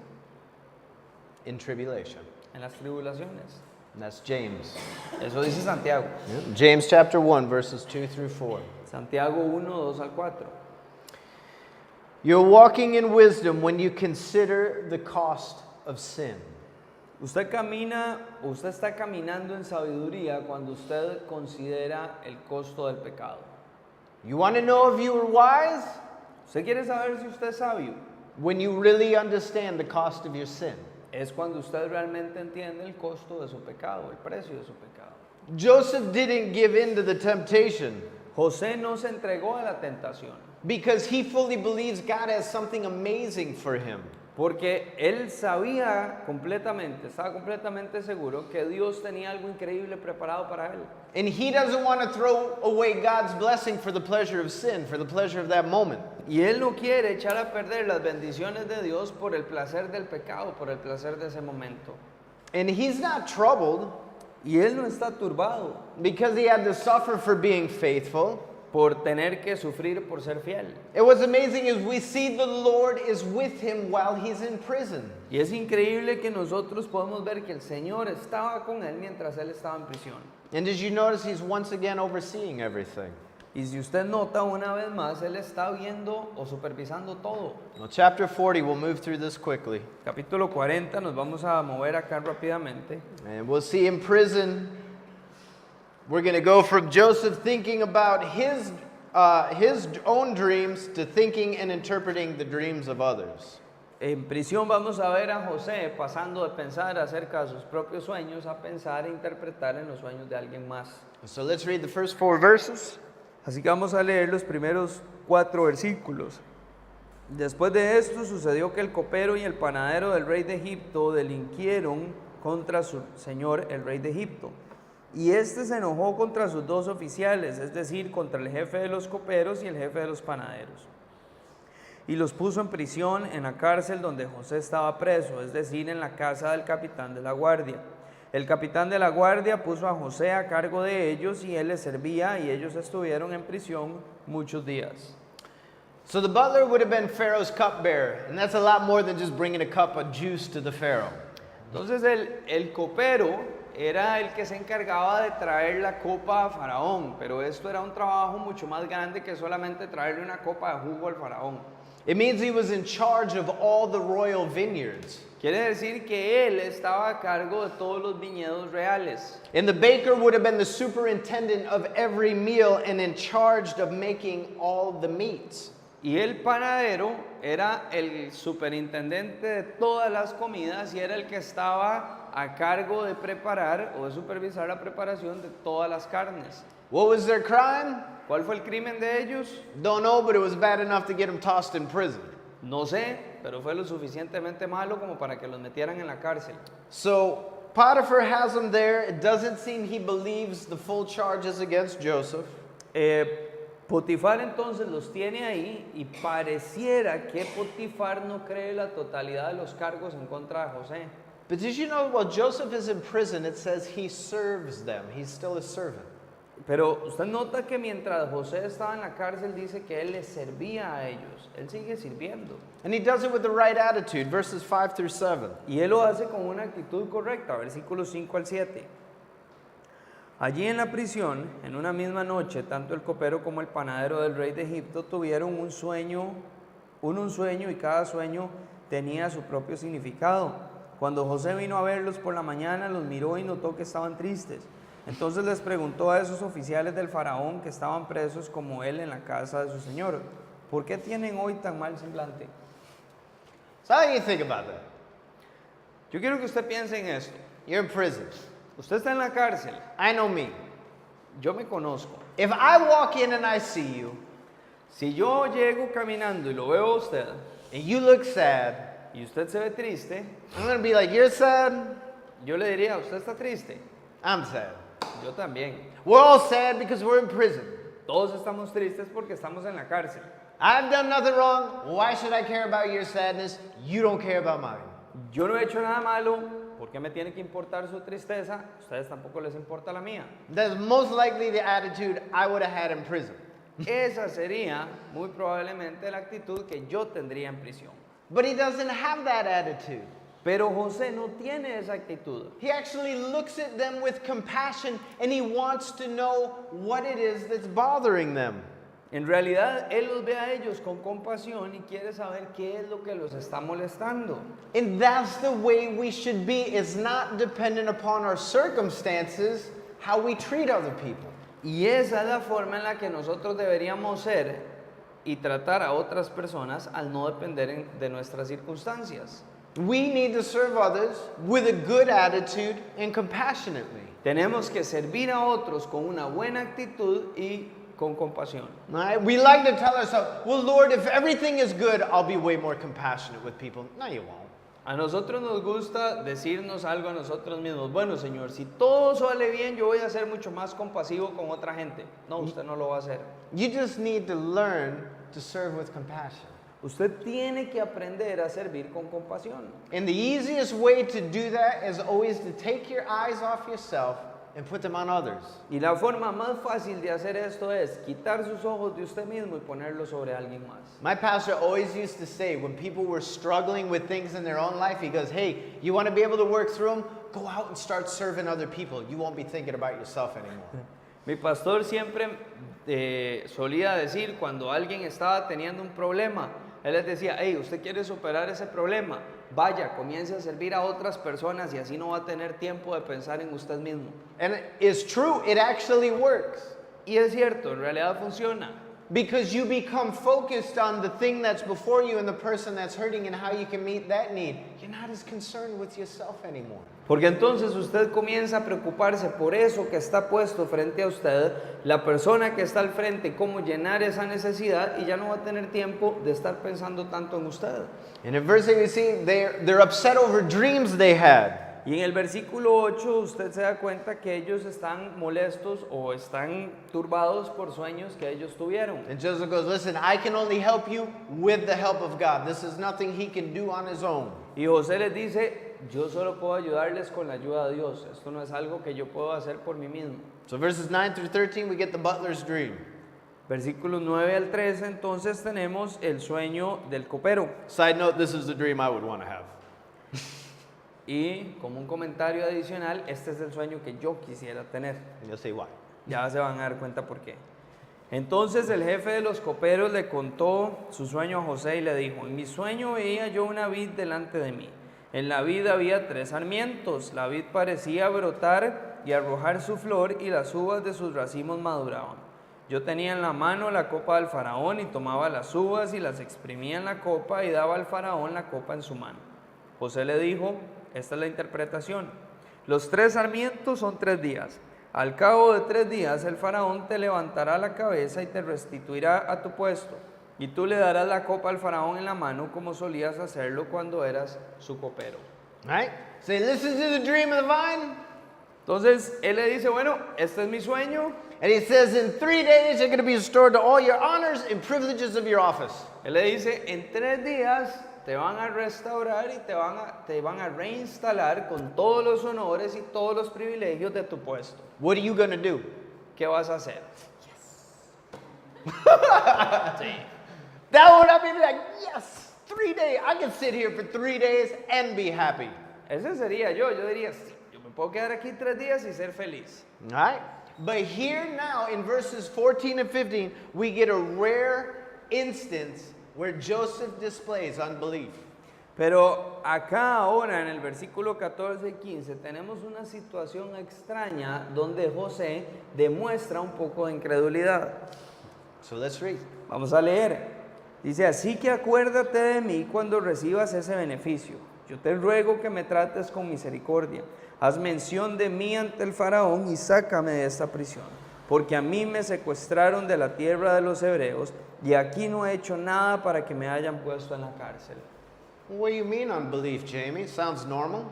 In tribulation. En las tribulaciones. And that's James. Eso dice Santiago. James chapter 1, verses 2 through 4. Santiago 1, 2 al 4. You're walking in wisdom when you consider the cost of sin. Usted está caminando en sabiduría cuando usted considera el costo del pecado. You want to know if you are wise? ¿Usted quiere saber si usted es sabio? When you really understand the cost of your sin. Es cuando usted realmente entiende el costo de su pecado, el precio de su pecado. Joseph didn't give in to the temptation José no se entregó a la tentación because he fully believes God has something amazing for him. porque él estaba completamente seguro que Dios tenía algo increíble preparado para él. And he doesn't want to throw away God's blessing for the pleasure of sin, for the pleasure of that moment. Y él no quiere echar a perder las bendiciones de Dios por el placer del pecado, por el placer de ese momento. And he's not troubled Y él no está turbado because he had to suffer for being faithful. por tener que sufrir por ser fiel. And what's amazing is we see the Lord is with him while he's in prison. Y es increíble que nosotros podemos ver que el Señor estaba con él mientras él estaba en prisión. And did you notice he's once again overseeing everything? Y si usted nota una vez más, él está viendo o supervisando todo. Well, chapter 40, we'll move through this quickly. Capítulo 40, nos vamos a mover acá rápidamente. And we'll see in prison, we're going to go from Joseph thinking about his own dreams to thinking and interpreting the dreams of others. En prisión vamos a ver a José pasando de pensar acerca de sus propios sueños a pensar e interpretar en los sueños de alguien más. So let's read the first 4 verses. Así que vamos a leer los primeros 4 versículos. Después de esto sucedió que el copero y el panadero del rey de Egipto delinquieron contra su señor, el rey de Egipto. Y éste se enojó contra sus 2 oficiales, es decir, contra el jefe de los coperos y el jefe de los panaderos. Y los puso en prisión en la cárcel donde José estaba preso, es decir, en la casa del capitán de la guardia. El capitán de la guardia puso a José a cargo de ellos y él les servía y ellos estuvieron en prisión muchos días. So the butler would have been Pharaoh's cupbearer, and that's a lot more than just bringing a cup of juice to the Pharaoh. Entonces el copero era el que se encargaba de traer la copa a Faraón, pero esto era un trabajo mucho más grande que solamente traerle una copa de jugo al Faraón. It means he was in charge of all the royal vineyards. Quiere decir que él estaba a cargo de todos los viñedos reales. And the baker would have been the superintendent of every meal and in charge of making all the meats. Y el panadero era el superintendente de todas las comidas y era el que estaba a cargo de preparar o de supervisar la preparación de todas las carnes. What was their crime? ¿Cuál fue el crimen de ellos? Don't know, but it was bad enough to get them tossed in prison. No sé, pero fue lo suficientemente malo como para que los metieran en la cárcel. So Potiphar has them there. It doesn't seem he believes the full charges against Joseph. Potifar entonces los tiene ahí y pareciera que Potifar no cree la totalidad de los cargos en contra de José. But did you know while Joseph is in prison, it says he serves them. He's still a servant. Pero usted nota que mientras José estaba en la cárcel dice que él les servía a ellos. Él sigue sirviendo. And he does it with the right attitude, verses 5 through 7. Y él lo hace con una actitud correcta, versículos 5 al 7. Allí en la prisión, en una misma noche, tanto el copero como el panadero del rey de Egipto tuvieron un sueño y cada sueño tenía su propio significado. Cuando José vino a verlos por la mañana, los miró y notó que estaban tristes. Entonces les preguntó a esos oficiales del faraón que estaban presos como él en la casa de su señor, ¿por qué tienen hoy tan mal semblante? So how do you think about that? Yo quiero que usted piense en esto. You're in prison. Usted está en la cárcel. I know me. Yo me conozco. If I walk in and I see you, Si yo llego caminando y lo veo a usted and you look sad, y usted se ve triste, I'm going to be like, you're sad? yo le diría, ¿usted está triste? I'm sad. Yo también. We're all sad because we're in prison. Todos estamos tristes porque estamos en la cárcel. I've done nothing wrong. Why should I care about your sadness? You don't care about mine. Yo no he hecho nada malo, ¿por qué me tiene que importar su tristeza? A ustedes tampoco les importa la mía. That's most likely the attitude I would have had in prison. Esa sería muy probablemente la actitud que yo tendría en prisión. But he doesn't have that attitude. Pero José no tiene esa actitud. He actually looks at them with compassion and he wants to know what it is that's bothering them. En realidad, él los ve a ellos con compasión y quiere saber qué es lo que los está molestando. And that's the way we should be. It's not dependent upon our circumstances, how we treat other people. Y esa es la forma en la que nosotros deberíamos ser y tratar a otras personas al no depender de nuestras circunstancias. We need to serve others with a good attitude and compassionately. Tenemos que servir a otros con una buena actitud y con compasión. Right? We like to tell ourselves, well, Lord, if everything is good, I'll be way more compassionate with people. No, you won't. A nosotros nos gusta decirnos algo a nosotros mismos. Bueno, Señor, si todo sale bien, yo voy a ser mucho más compasivo con otra gente. No, usted no lo va a hacer. You just need to learn to serve with compassion. Usted tiene que aprender a servir con compasión. And the easiest way to do that is always to take your eyes off yourself and put them on others. Y la forma más fácil de hacer esto es quitar sus ojos de usted mismo y ponerlos sobre alguien más. My pastor always used to say when people were struggling with things in their own life, he goes, hey, you want to be able to work through them? Go out and start serving other people. You won't be thinking about yourself anymore. Mi pastor siempre solía decir cuando alguien estaba teniendo un problema, él les decía, hey, usted quiere superar ese problema, vaya, comience a servir a otras personas y así no va a tener tiempo de pensar en usted mismo. And it's true, it actually works. Y es cierto, en realidad funciona. Because you become focused on the thing that's before you and the person that's hurting and how you can meet that need. You're not as concerned with yourself anymore. Porque entonces usted comienza a preocuparse por eso que está puesto frente a usted, la persona que está al frente, cómo llenar esa necesidad y ya no va a tener tiempo de estar pensando tanto en usted. In in verse 8 we see they're upset over dreams they had. Y en el versículo 8 usted se da cuenta que ellos están molestos o están turbados por sueños que ellos tuvieron. And Joseph goes, listen, I can only help you with the help of God. This is nothing he can do on his own. Y José les dice, yo solo puedo ayudarles con la ayuda de Dios. Esto no es algo que yo puedo hacer por mí mismo. So verses 9 through 13 we get the butler's dream. Versículos 9 al 13 entonces tenemos el sueño del copero. Side note, this is the dream I would want to have. Y como un comentario adicional, este es el sueño que yo quisiera tener. And you'll say why. Ya se van a dar cuenta por qué. Entonces el jefe de los coperos le contó su sueño a José y le dijo, en mi sueño veía yo una vid delante de mí. En la vid había 3 sarmientos. La vid parecía brotar y arrojar su flor y las uvas de sus racimos maduraban. Yo tenía en la mano la copa del faraón y tomaba las uvas y las exprimía en la copa y daba al faraón la copa en su mano. José le dijo, esta es la interpretación. Los 3 sarmientos son 3 días. Al cabo de 3 días el faraón te levantará la cabeza y te restituirá a tu puesto. Y tú le darás la copa al faraón en la mano como solías hacerlo cuando eras su copero. Right? Say, listen to the dream of the vine. Entonces él le dice, bueno, este es mi sueño. And he says, in 3 days you're going to be restored to all your honors and privileges of your office. Él le dice, en 3 días te van a restaurar y te van a reinstalar con todos los honores y todos los privilegios de tu puesto. What are you going to do? ¿Qué vas a hacer? Sí. That would have been like, yes, 3 days. I can sit here for 3 days and be happy. Ese sería yo diría, sí, yo me puedo quedar aquí 3 días y ser feliz. All right? But here now in verses 14 and 15, we get a rare instance where Joseph displays unbelief. Pero acá ahora en el versículo 14 y 15 tenemos una situación extraña donde José demuestra un poco de incredulidad. So let's read. Vamos a leer. Dice, así que acuérdate de mí cuando recibas ese beneficio. Yo te ruego que me trates con misericordia. Haz mención de mí ante el faraón y sácame de esta prisión. Porque a mí me secuestraron de la tierra de los hebreos y aquí no he hecho nada para que me hayan puesto en la cárcel. What do you mean unbelief, Jamie? Sounds normal.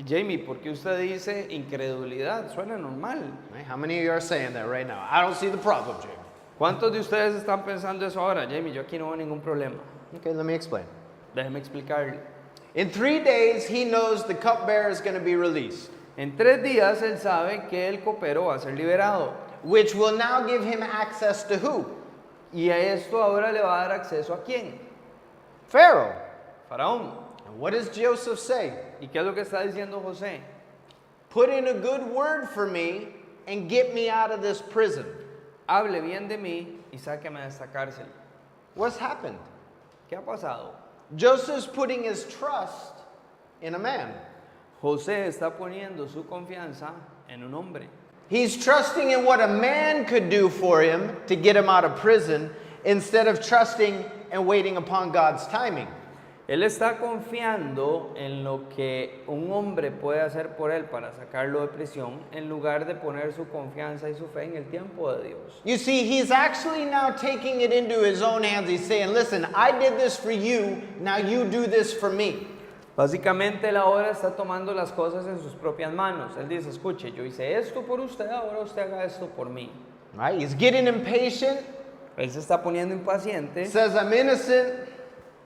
Jamie, ¿por qué usted dice incredulidad? Suena normal. Right? How many of you are saying that right now? I don't see the problem, Jamie. ¿Cuántos de ustedes están pensando eso ahora? Jamie, yo aquí no veo ningún problema. Okay, let me explain. Déjeme explicarle. In 3 days, he knows the cupbearer is going to be released, En 3 días él sabe que el copero va a ser liberado. which will now give him access to who? Y a esto ahora le va a dar acceso a quién? Pharaoh. Faraón. And what does Joseph say? ¿Y qué es lo que está diciendo José? Put in a good word for me and get me out of this prison. Hable bien de mí y sáqueme de esta cárcel. What's happened? ¿Qué ha pasado? Joseph's putting his trust in a man. José está poniendo su confianza en un hombre. He's trusting in what a man could do for him to get him out of prison instead of trusting and waiting upon God's timing. Él está confiando en lo que un hombre puede hacer por él para sacarlo de prisión en lugar de poner su confianza y su fe en el tiempo de Dios. You see, he's actually now taking it into his own hands. He's saying, listen, I did this for you, now you do this for me. Básicamente él ahora está tomando las cosas en sus propias manos. Él dice, escuche, yo hice esto por usted, ahora usted haga esto por mí. Right? He's getting impatient. Él se está poniendo impaciente. Says, I'm innocent.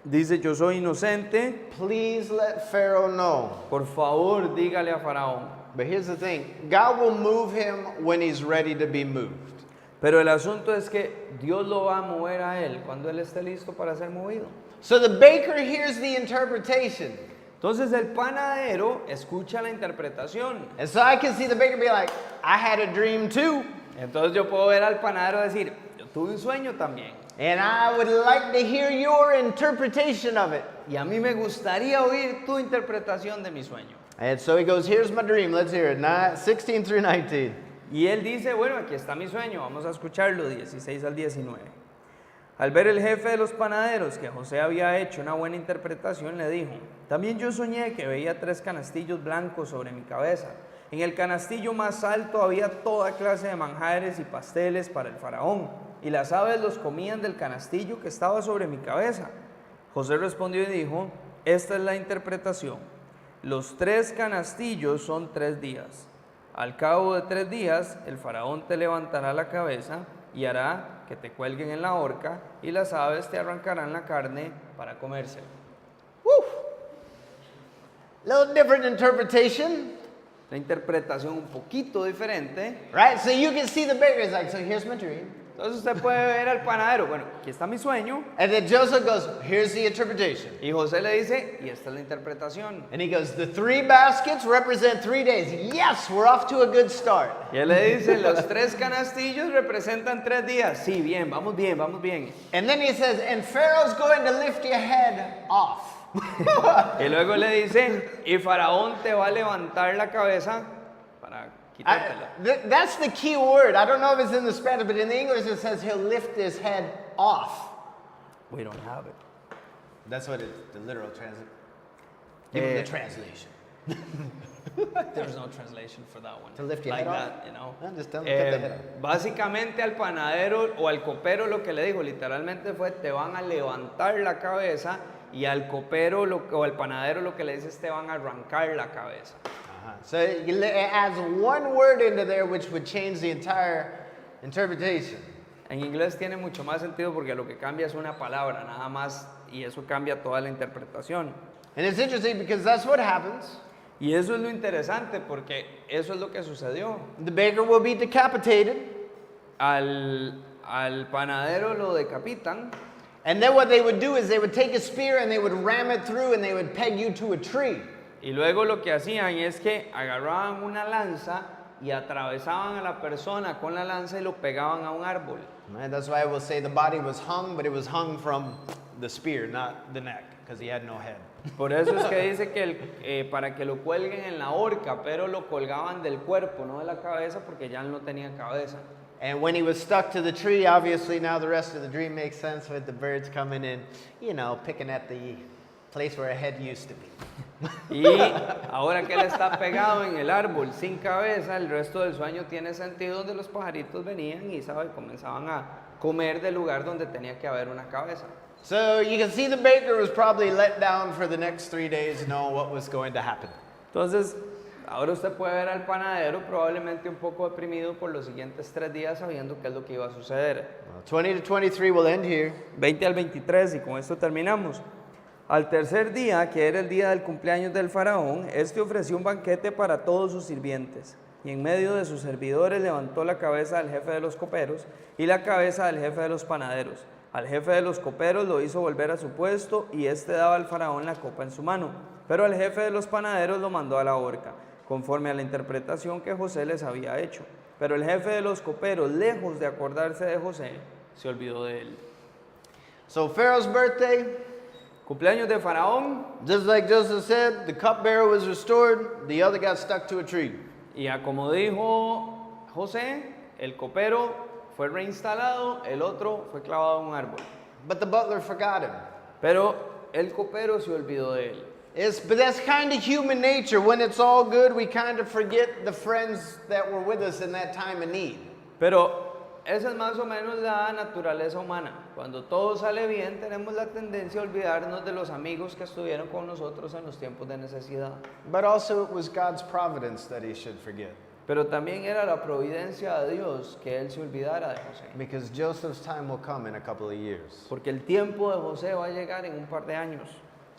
Dice, yo soy inocente. Please let Pharaoh know. Por favor, dígale a Faraón. But here's the thing. God will move him when he's ready to be moved. Pero el asunto es que Dios lo va a mover a él cuando él esté listo para ser movido. So the baker hears the interpretation. Entonces el panadero escucha la interpretación. And so I can see the baker be like, I had a dream too. Entonces yo puedo ver al panadero decir, yo tuve un sueño también. And I would like to hear your interpretation of it. Y a mí me gustaría oír tu interpretación de mi sueño. And so he goes, here's my dream. Let's hear it. 16 through 19. Y él dice, bueno, aquí está mi sueño, vamos a escucharlo, 16 al 19. Al ver el jefe de los panaderos que José había hecho una buena interpretación, le dijo, también yo soñé que veía 3 canastillos blancos sobre mi cabeza. En el canastillo más alto había toda clase de manjares y pasteles para el faraón, y las aves los comían del canastillo que estaba sobre mi cabeza. José respondió y dijo, esta es la interpretación. Los 3 canastillos son 3 días. Al cabo de 3 días, el faraón te levantará la cabeza y hará que te cuelguen en la horca, y las aves te arrancarán la carne para comérsela. Woo! Little different interpretation. La interpretación un poquito diferente. Right? So you can see the baker is like, so here's my dream. Entonces usted puede ver al panadero, bueno, aquí está mi sueño. And then Joseph goes, here's the interpretation. Y José le dice, y esta es la interpretación. And he goes, the 3 baskets represent 3 days. Yes, we're off to a good start. Y él le dice, los 3 canastillos representan 3 días. Sí, bien, vamos bien, vamos bien. And then he says, and Pharaoh's going to lift your head off. Y luego le dice, y Faraón te va a levantar la cabeza para quitártela. That's the key word. I don't know if it's in the Spanish, but in the English it says he'll lift his head off. We don't have it. That's what it's the literal translation. Give me the translation. There's no translation for that one. To lift your like head that, off? you know. No, just tell him to cut the head off. Básicamente al panadero o al copero lo que le dijo literalmente fue, te van a levantar la cabeza, y al copero o al panadero lo que le dice es, te van a arrancar la cabeza. So it adds one word into there which would change the entire interpretation. En inglés tiene mucho más sentido porque lo que cambia es una palabra nada más, y eso cambia toda la interpretación. And it's interesting because that's what happens. Y eso es lo interesante porque eso es lo que sucedió. The baker will be decapitated. Al panadero lo decapitan. And then what they would do is they would take a spear and they would ram it through and they would peg you to a tree. Y luego lo que hacían es que agarraban una lanza y atravesaban a la persona con la lanza y lo pegaban a un árbol. And that's why I will say the body was hung, but it was hung from the spear, not the neck, because he had no head. Por eso es que dice que para que lo cuelguen en la horca, pero lo colgaban del cuerpo, no de la cabeza, porque ya no tenía cabeza. And when he was stuck to the tree, obviously now the rest of the dream makes sense with the birds coming in, picking at the place where a head used to be. Y ahora que él está pegado en el árbol sin cabeza, el resto del sueño tiene sentido, donde los pajaritos venían y comenzaban a comer del lugar donde tenía que haber una cabeza. So you can see the baker was probably let down for the next 3 days to know what was going to happen. Entonces, ahora usted puede ver al panadero probablemente un poco deprimido por los siguientes 3 días sabiendo qué es lo que iba a suceder. 20 to 23 will end here. 20 al 23 y con esto terminamos. Al tercer día, que era el día del cumpleaños del faraón, este ofreció un banquete para todos sus sirvientes. Y en medio de sus servidores levantó la cabeza del jefe de los coperos y la cabeza del jefe de los panaderos. Al jefe de los coperos lo hizo volver a su puesto y éste daba al faraón la copa en su mano. Pero al jefe de los panaderos lo mandó a la horca, conforme a la interpretación que José les había hecho. Pero el jefe de los coperos, lejos de acordarse de José, se olvidó de él. So Pharaoh's birthday, Cumpleaños de faraón. just like Joseph said, the cupbearer was restored, the other got stuck to a tree. Y como dijo José, el copero fue reinstalado, el otro fue clavado a un árbol. But the butler forgot him. Pero el copero se olvidó de él. But that's kind of human nature. When it's all good, we kind of forget the friends that were with us in that time of need. Pero esa es más o menos la naturaleza humana. Cuando todo sale bien, tenemos la tendencia a olvidarnos de los amigos que estuvieron con nosotros en los tiempos de necesidad. But also it was God's providence that he should forget. Pero también era la providencia de Dios que él se olvidara de José. Because Joseph's time will come in a couple of years. Porque el tiempo de José va a llegar en un par de años.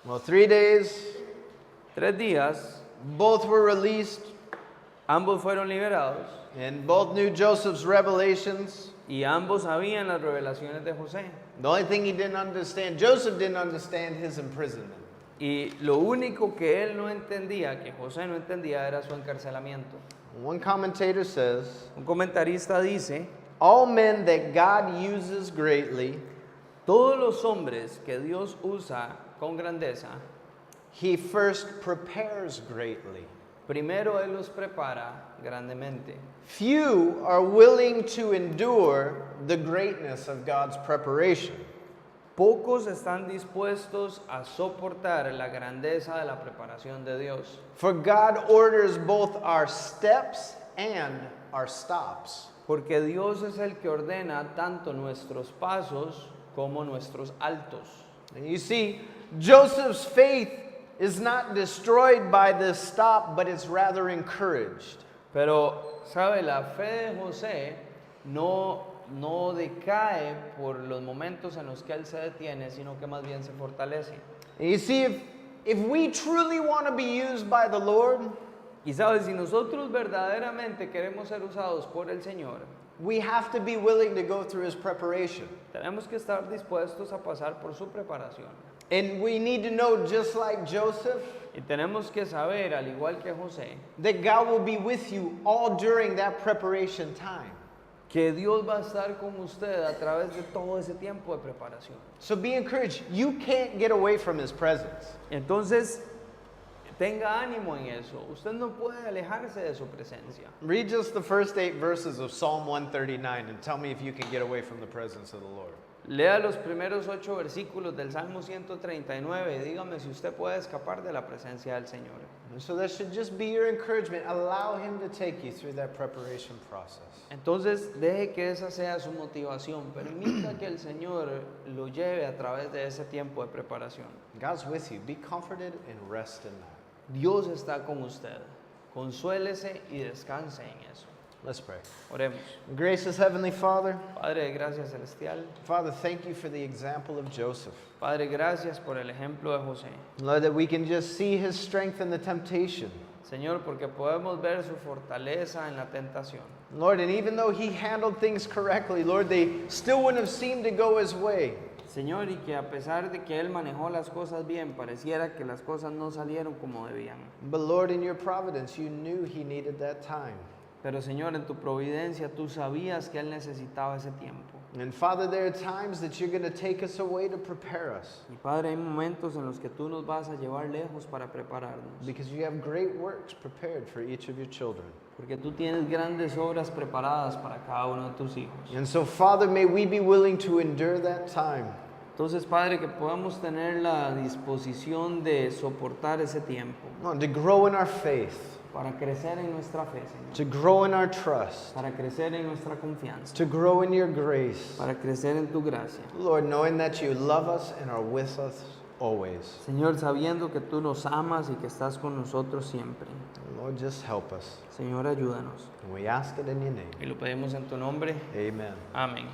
Well, 3 days, 3 días, both were released, ambos fueron liberados and both knew Joseph's revelations. y ambos sabían las revelaciones de José. The only thing he didn't understand, Joseph didn't understand his imprisonment. Y lo único que él no entendía, que José no entendía, era su encarcelamiento. One commentator says, Un comentarista dice, all men that God uses greatly, todos los hombres que Dios usa con grandeza, he first prepares greatly. primero él los prepara grandemente. Few are willing to endure the greatness of God's preparation. Pocos están dispuestos a soportar la grandeza de la preparación de Dios. For God orders both our steps and our stops. Porque Dios es el que ordena tanto nuestros pasos como nuestros altos. And you see, Joseph's faith is not destroyed by this stop, but it's rather encouraged. Pero, ¿sabe? La fe de José no decae por los momentos en los que él se detiene, sino que más bien se fortalece. And you see, if we truly want to be used by the Lord, Y sabes, si nosotros verdaderamente queremos ser usados por el Señor, we have to be willing to go through his preparation. tenemos que estar dispuestos a pasar por su preparación. And we need to know, just like Joseph, Y tenemos que saber, al igual que José, that God will be with you all during that preparation time. que Dios va a estar con usted a través de todo ese tiempo de preparación. So be encouraged. You can't get away from his presence. Entonces, tenga ánimo en eso. Usted no puede alejarse de su presencia. Read just the first 8 verses of Psalm 139 and tell me if you can get away from the presence of the Lord. Lea los primeros 8 versículos del Salmo 139 y dígame si usted puede escapar de la presencia del Señor. And so that should just be your encouragement. Allow him to take you through that preparation process. Entonces, deje que esa sea su motivación. Permita que el Señor lo lleve a través de ese tiempo de preparación. God's with you. Be comforted and rest in that. Dios está con usted. Consuélese y descanse en eso. Let's pray. Oremos. Gracious Heavenly Father, Padre de gracia celestial. Father, thank you for the example of Joseph. Padre, gracias por el ejemplo de José. Lord, that we can just see his strength in the temptation. Señor, porque podemos ver su fortaleza en la tentación. Lord, and even though he handled things correctly, Lord, they still wouldn't have seemed to go his way. Señor, y que a pesar de que Él manejó las cosas bien, pareciera que las cosas no salieron como debían. But Lord, in your providence, you knew he needed that time. Pero Señor, en tu providencia tú sabías que Él necesitaba ese tiempo. And Father, there are times that you're going to take us away to prepare us. Y Padre, hay momentos en los que tú nos vas a llevar lejos para prepararnos. Because you have great works prepared for each of your children. Porque tú tienes grandes obras preparadas para cada uno de tus hijos. And so, Father, may we be willing to endure that time. Entonces, Padre, que podamos tener la disposición de soportar ese tiempo To grow in our faith, para crecer en nuestra fe, Señor. to grow in our trust, Para crecer en nuestra confianza. to grow in your grace. Para crecer en tu gracia. Lord, knowing that you love us and are with us always. Señor, sabiendo que tú nos amas y que estás con nosotros siempre. Lord, just help us. Señor, ayúdanos. And we ask it in your name. Y lo pedimos en tu nombre. Amen. Amén.